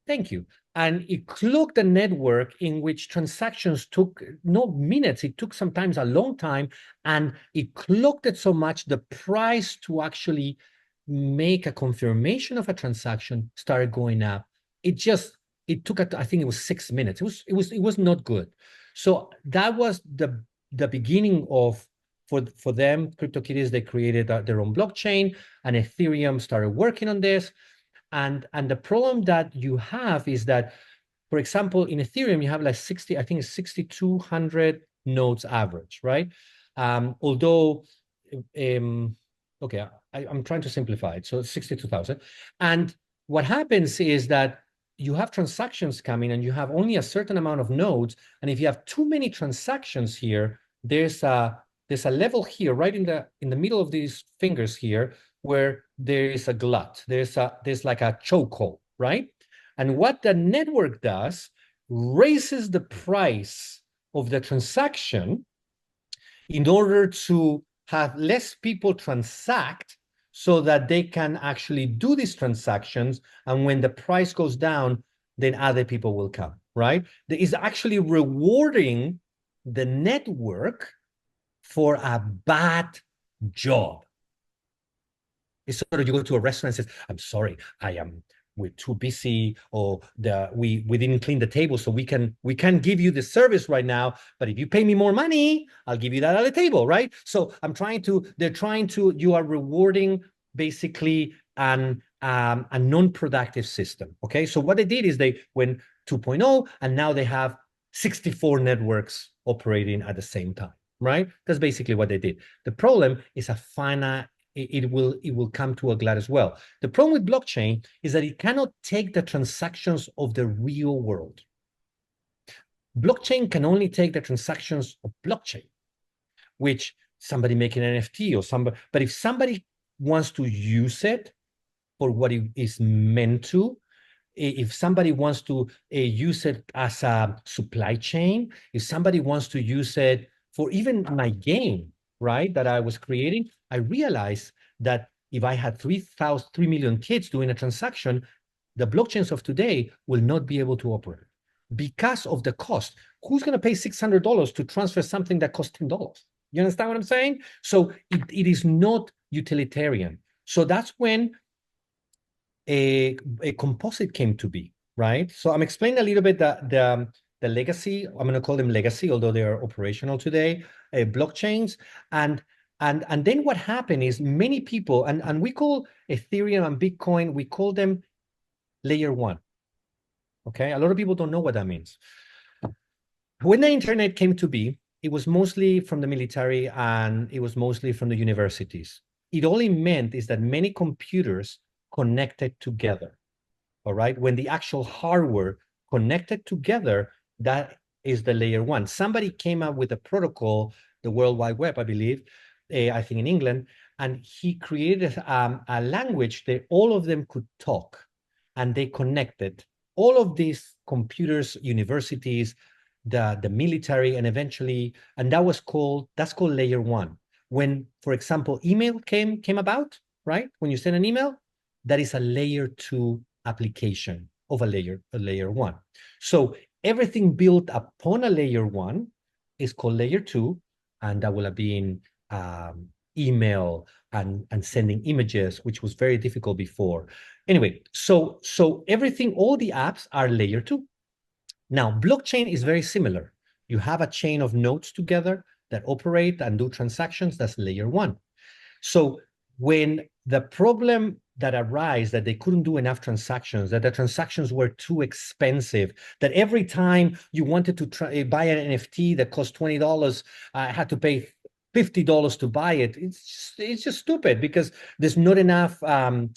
Thank you. And it clocked a network in which transactions took no minutes, it took sometimes a long time, and it clocked it so much the price to actually make a confirmation of a transaction started going up. It took I think it was 6 minutes. It was not good. So that was the beginning of for them, CryptoKitties. They created their own blockchain, and Ethereum started working on this. And the problem that you have is that, for example, in Ethereum, you have like 60, I think it's 6,200 nodes average, right? Although, okay, I'm trying to simplify it. So it's 62,000. And what happens is that you have transactions coming and you have only a certain amount of nodes. And if you have too many transactions here, there's a level here, right in the middle of these fingers here, where there is a glut. There's like a chokehold, right? And what the network does raises the price of the transaction in order to have less people transact so that they can actually do these transactions. And when the price goes down, then other people will come, right? That is actually rewarding the network for a bad job. It's sort of, you go to a restaurant and says, I'm sorry, we're too busy, or we didn't clean the table, so we can give you the service right now, but if you pay me more money, I'll give you that at the table, right? So you are rewarding basically a non-productive system. Okay, so what they did is they went 2.0, and now they have 64 networks operating at the same time, right? That's basically what they did. The problem is a finite. It will come to a glut as well. The problem with blockchain is that it cannot take the transactions of the real world. Blockchain can only take the transactions of blockchain, which somebody making an NFT or somebody, but if somebody wants to use it for what it is meant to, if somebody wants to use it as a supply chain, if somebody wants to use it for even my game, right, that I was creating, I realized that if I had 3 million kids doing a transaction, the blockchains of today will not be able to operate because of the cost. Who's going to pay $600 to transfer something that costs $10? You understand what I'm saying? So it is not utilitarian. So that's when a Komposite came to be, right? So I'm explaining a little bit the legacy. I'm going to call them legacy, although they are operational today, blockchains. And then what happened is many people, and we call Ethereum and Bitcoin, we call them layer one. Okay, a lot of people don't know what that means. When the internet came to be, it was mostly from the military and it was mostly from the universities. It only meant is that many computers connected together. All right, when the actual hardware connected together, that is the layer one. Somebody came up with a protocol, the World Wide Web, I believe, I think in England, and he created a language that all of them could talk, and they connected all of these computers, universities, the military, and eventually, and that's called layer one. When, for example, email came about, right? When you send an email, that is a layer two application of a layer one. So everything built upon a layer one is called layer two, and that will have been email and sending images, which was very difficult before. Anyway, so everything, all the apps are layer two. Now, blockchain is very similar. You have a chain of nodes together that operate and do transactions. That's layer one. So when the problem that arose that they couldn't do enough transactions, that the transactions were too expensive, that every time you wanted to buy an NFT that cost $20, I had to pay $50 to buy it. It's just stupid because there's not enough power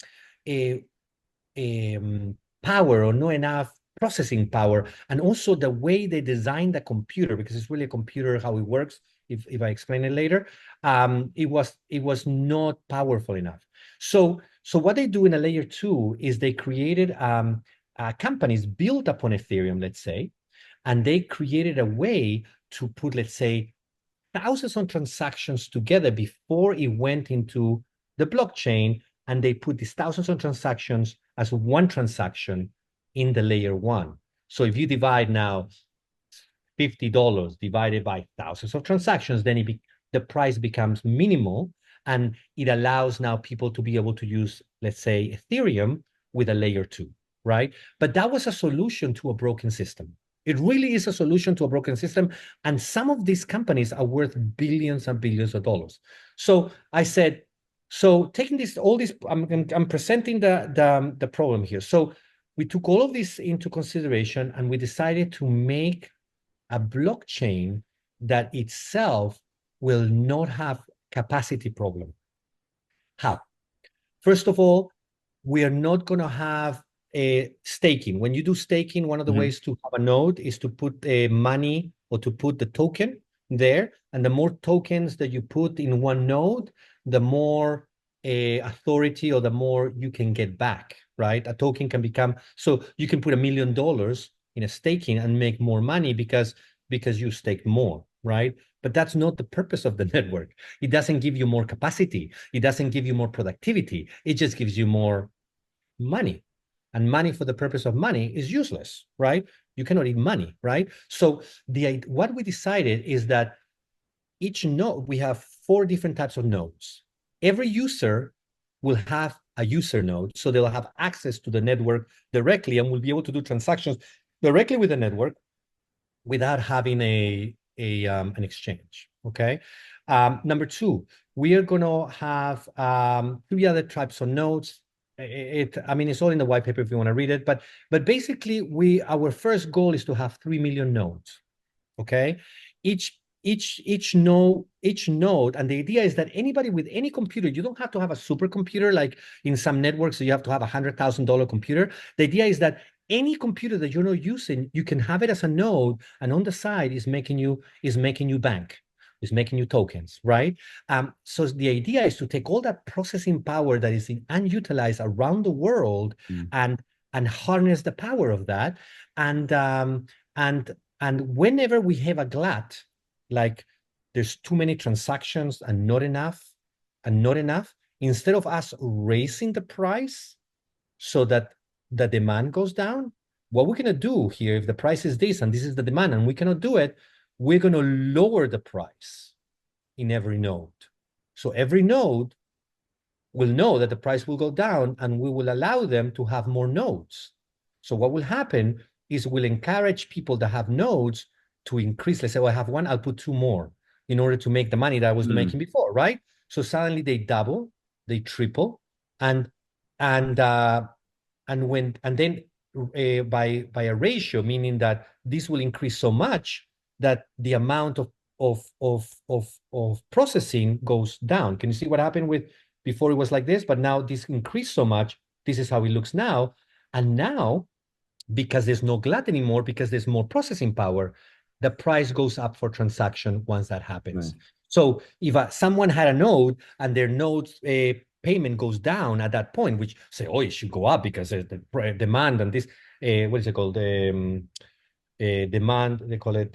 or not enough processing power, and also the way they designed the computer, because it's really a computer, how it works. If I explain it later, it was not powerful enough. So what they do in a layer two is they created companies built upon Ethereum, let's say, and they created a way to put, let's say, thousands of transactions together before it went into the blockchain, and they put these thousands of transactions as one transaction in the layer one. So if you divide now $50 divided by thousands of transactions, then the price becomes minimal, and it allows now people to be able to use, let's say, Ethereum with a layer two, right? But that was a solution to a broken system. It really is a solution to a broken system. And some of these companies are worth billions and billions of dollars. So I said, so taking this, all this, I'm presenting the problem here. So we took all of this into consideration, and we decided to make a blockchain that itself will not have capacity problem. How? First of all, we are not going to have a staking. When you do staking, one of the ways to have a node is to put money or to put the token there. And the more tokens that you put in one node, the more authority or the more you can get back, right? A token can become, so you can put $1 million in a staking and make more money because you stake more, right? But that's not the purpose of the network. It doesn't give you more capacity. It doesn't give you more productivity. It just gives you more money. And money for the purpose of money is useless, right? You cannot eat money, right? So what we decided is that each node, we have 4 different types of nodes. Every user will have a user node, so they'll have access to the network directly and will be able to do transactions directly with the network without having an exchange, okay? Number 2, we are gonna have 3 other types of nodes. I mean, it's all in the white paper if you want to read it, but basically our first goal is to have 3 million nodes, okay? Each node, and the idea is that anybody with any computer, you don't have to have a supercomputer like in some networks, so you have to have $100,000 computer. The idea is that any computer that you're not using, you can have it as a node, and on the side is making you bank, is making you tokens, right? So the idea is to take all that processing power that is unutilized around the world and harness the power of that, and whenever we have a glut, like there's too many transactions and not enough, instead of us raising the price so that the demand goes down, what we're going to do here, if the price is this and this is the demand and we cannot do it, we're going to lower the price in every node. So every node will know that the price will go down, and we will allow them to have more nodes. So what will happen is we'll encourage people that have nodes to increase. Let's say, well, I have 1, I'll put 2 more in order to make the money that I was making before, right? So suddenly they double, they triple, and then by a ratio, meaning that this will increase so much that the amount of processing goes down. Can you see what happened with before? It was like this, but now this increased so much. This is how it looks now. And now, because there's no glut anymore, because there's more processing power, the price goes up for transaction once that happens. Right. So if someone had a node and their node's payment goes down at that point, which say, oh, it should go up because the demand and this, what is it called? Demand, they call it,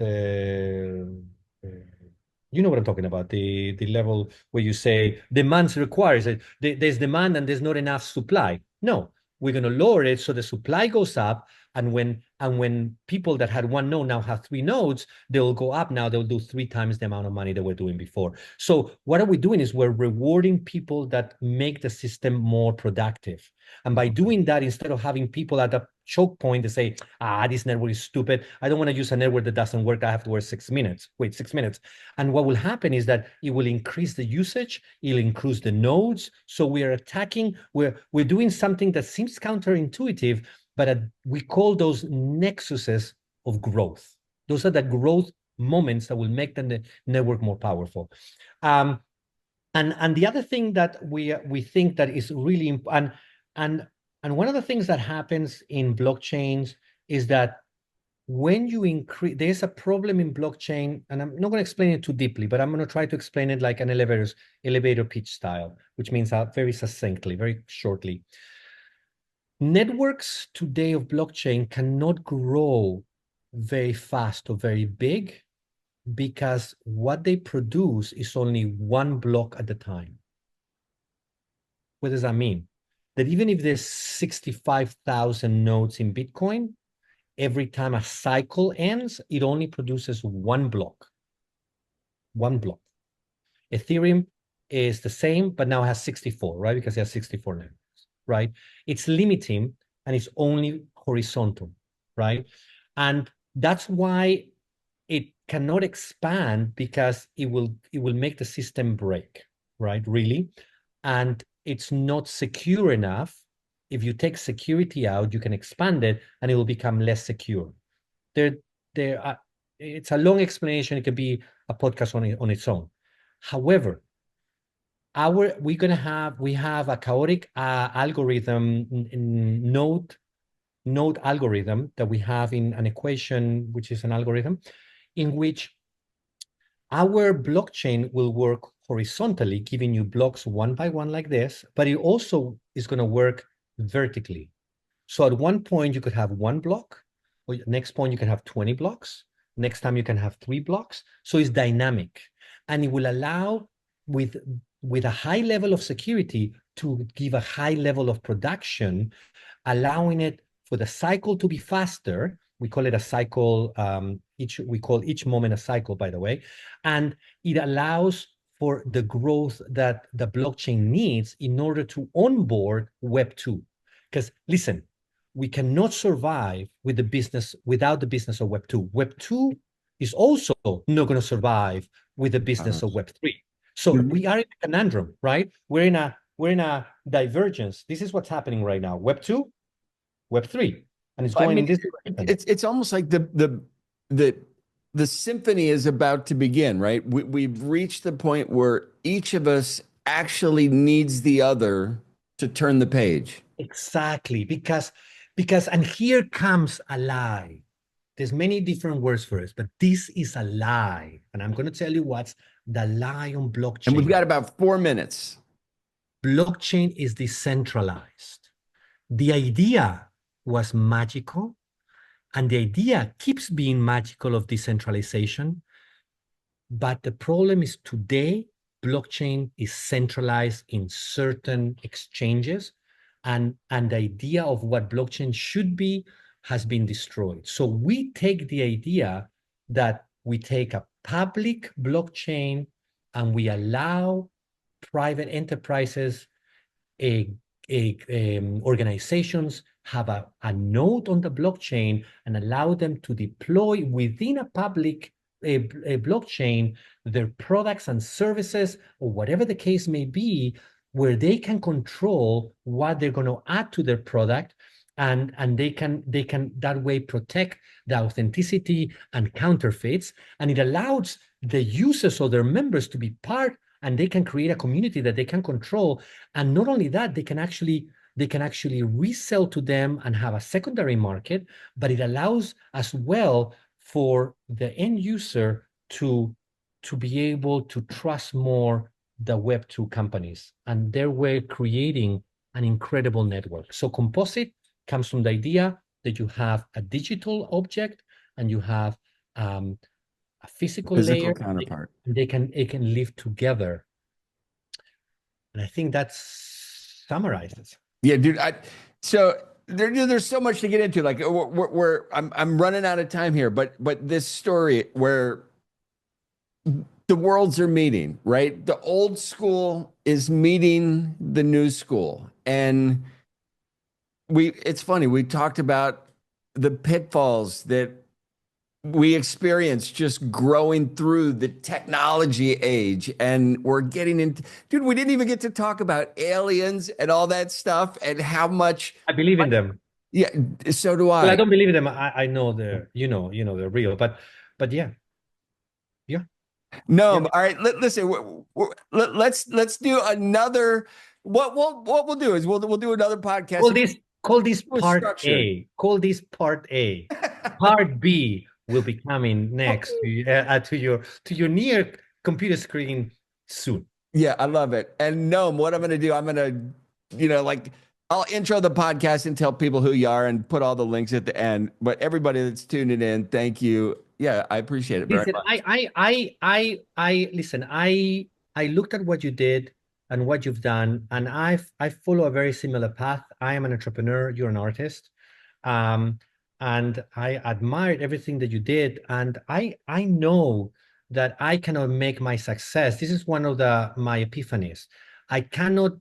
you know what I'm talking about, the level where you say demands requires it. There's demand and there's not enough supply. No, we're going to lower it so the supply goes up. And when people that had 1 node now have 3 nodes, they'll go up now. They'll do 3 times the amount of money that we're doing before. So what are we doing is we're rewarding people that make the system more productive. And by doing that, instead of having people at the choke point to say, this network is stupid, I don't want to use a network that doesn't work, I have to wait 6 minutes. And what will happen is that it will increase the usage, it'll increase the nodes. So we're doing something that seems counterintuitive, but we call those nexuses of growth. Those are the growth moments that will make the network more powerful. And the other thing that we think that is really important, and one of the things that happens in blockchains is that when you increase, there's a problem in blockchain, and I'm not going to explain it too deeply, but I'm going to try to explain it like an elevator pitch style, which means very succinctly, very shortly. Networks today of blockchain cannot grow very fast or very big because what they produce is only 1 block at a time. What does that mean? that even if there's 65,000 nodes in Bitcoin, every time a cycle ends, it only produces one block. One block. Ethereum is the same, but now has 64, right? Because it has 64 nodes, right? It's limiting and it's only horizontal, right? And that's why it cannot expand, because it will make the system break, right? Really. And it's not secure enough. If you take security out, you can expand it and it will become less secure. There are, it's a long explanation. It could be a podcast on its own. However, we have a chaotic algorithm, node algorithm that we have in an equation, which is an algorithm in which our blockchain will work horizontally, giving you blocks one by one like this, but it also is going to work vertically. So at one point you could have one block, or next point you can have 20 blocks, next time you can have 3 blocks. So it's dynamic, and it will allow with a high level of security to give a high level of production, allowing it for the cycle to be faster. We call it a cycle. We call each moment a cycle, by the way, and it allows for the growth that the blockchain needs in order to onboard Web 2. Because listen, we cannot survive with the business without the business of Web 2. Web 2 is also not going to survive with the business of Web 3. So we are in a conundrum, right? We're in a divergence. This is what's happening right now. Web 2, Web 3, and it's going in this direction. It's almost like the symphony is about to begin, right? We've reached the point where each of us actually needs the other to turn the page. Exactly, because and here comes a lie. There's many different words for it, but this is a lie. And I'm going to tell you what's the lie on blockchain. And we've got about 4 minutes. Blockchain is decentralized. The idea was magical, and the idea keeps being magical of decentralization. But the problem is today, blockchain is centralized in certain exchanges, and the idea of what blockchain should be has been destroyed. So we take the idea that we take a public blockchain and we allow private enterprises, organizations have a node on the blockchain and allow them to deploy within a public a blockchain their products and services, or whatever the case may be, where they can control what they're going to add to their product, and they can that way protect the authenticity and counterfeits, and it allows the users or their members to be part, and they can create a community that they can control. And not only that, they can actually resell to them and have a secondary market, but it allows as well for the end user to be able to trust more the Web 2 companies, and their way creating an incredible network. So Komposite comes from the idea that you have a digital object and you have a physical layer counterpart. It can live together. And I think that summarizes. Yeah, dude. So there's so much to get into. Like I'm running out of time here, but this story where the worlds are meeting, right? The old school is meeting the new school, and it's funny. We talked about the pitfalls that we experienced just growing through the technology age, and we're getting into, dude, we didn't even get to talk about aliens and all that stuff and how much I believe in them. Yeah, so do I. Well, I don't believe in them. I know they're, they're real, but yeah. No, all right. Listen, let's do another. What we'll do is we'll do another podcast. Call this part A. Call this part A. Part B will be coming next to your near computer screen soon. Yeah, I love it. And Noam, what I'm going to do, I'm going to, I'll intro the podcast and tell people who you are and put all the links at the end. But everybody that's tuning in, thank you. Yeah, I appreciate it very much. Listen, I looked at what you did. and what you've done. And I follow a very similar path. I am an entrepreneur, you're an artist. Um, and I admired everything that you did. And I know that I cannot make my success. This is one of my epiphanies. I cannot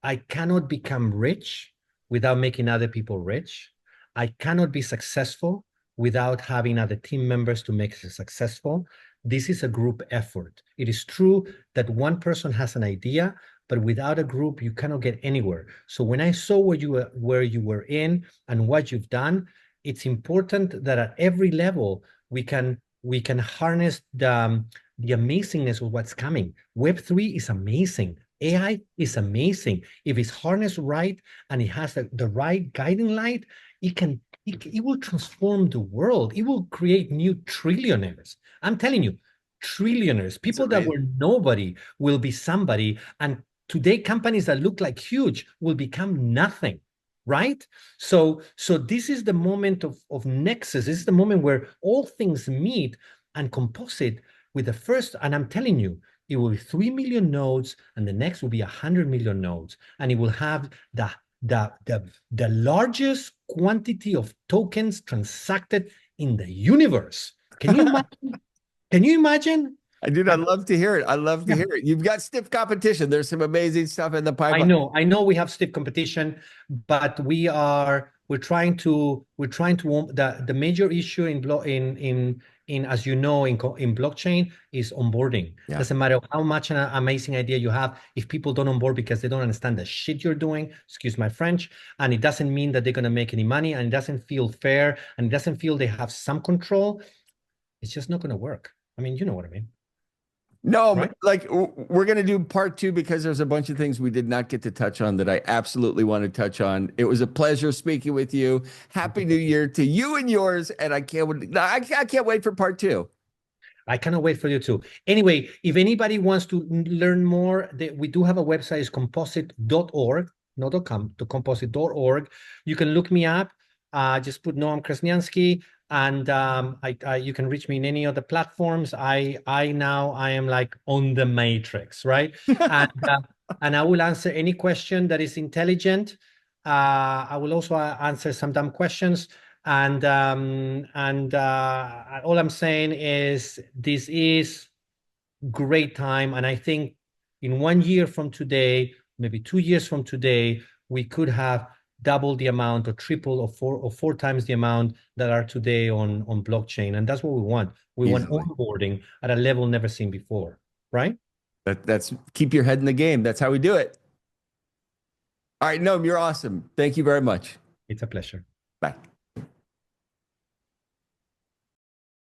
I cannot become rich without making other people rich. I cannot be successful without having other team members to make it successful. This is a group effort. It is true that one person has an idea, but without a group, you cannot get anywhere. So when I saw where you were in and what you've done, it's important that at every level we can harness the amazingness of what's coming. Web3 is amazing. AI is amazing. If it's harnessed right and it has the right guiding light, it will transform the world. It will create new trillionaires. I'm telling you, trillionaires, people that were nobody will be somebody. And today, companies that look like huge will become nothing, right? So this is the moment of nexus. This is the moment where all things meet, and Komposite with the first, and I'm telling you, it will be 3 million nodes, and the next will be 100 million nodes, and it will have the largest quantity of tokens transacted in the universe. Can you imagine? Can you imagine? Dude, I'd love to hear it. I love to hear it. You've got stiff competition. There's some amazing stuff in the pipeline. I know we have stiff competition, but we're trying to the major issue in as you know in blockchain is onboarding. Yeah. Doesn't matter how much an amazing idea you have, if people don't onboard because they don't understand the shit you're doing, excuse my French, and it doesn't mean that they're gonna make any money, and it doesn't feel fair, and it doesn't feel they have some control, it's just not gonna work. I mean, you know what I mean. No, right? like we're going to do part 2 because there's a bunch of things we did not get to touch on that I absolutely want to touch on. It was a pleasure speaking with you. Happy New Year to you and yours. And I can't wait for part 2. I cannot wait for you too. Anyway, if anybody wants to learn more, we do have a website, it's komposite.org, not .com, to komposite.org. You can look me up. Just put Noam Krasniansky, and you can reach me in any other platforms. I am like on the matrix, right? And I will answer any question that is intelligent. I will also answer some dumb questions. And all I'm saying is this is great time. And I think in 1 year from today, maybe 2 years from today, we could have double the amount or triple or four times the amount that are today on blockchain. And that's what we want. We want onboarding at a level never seen before, right? That's keep your head in the game. That's how we do it. All right, Noam, you're awesome. Thank you very much. It's a pleasure. Bye.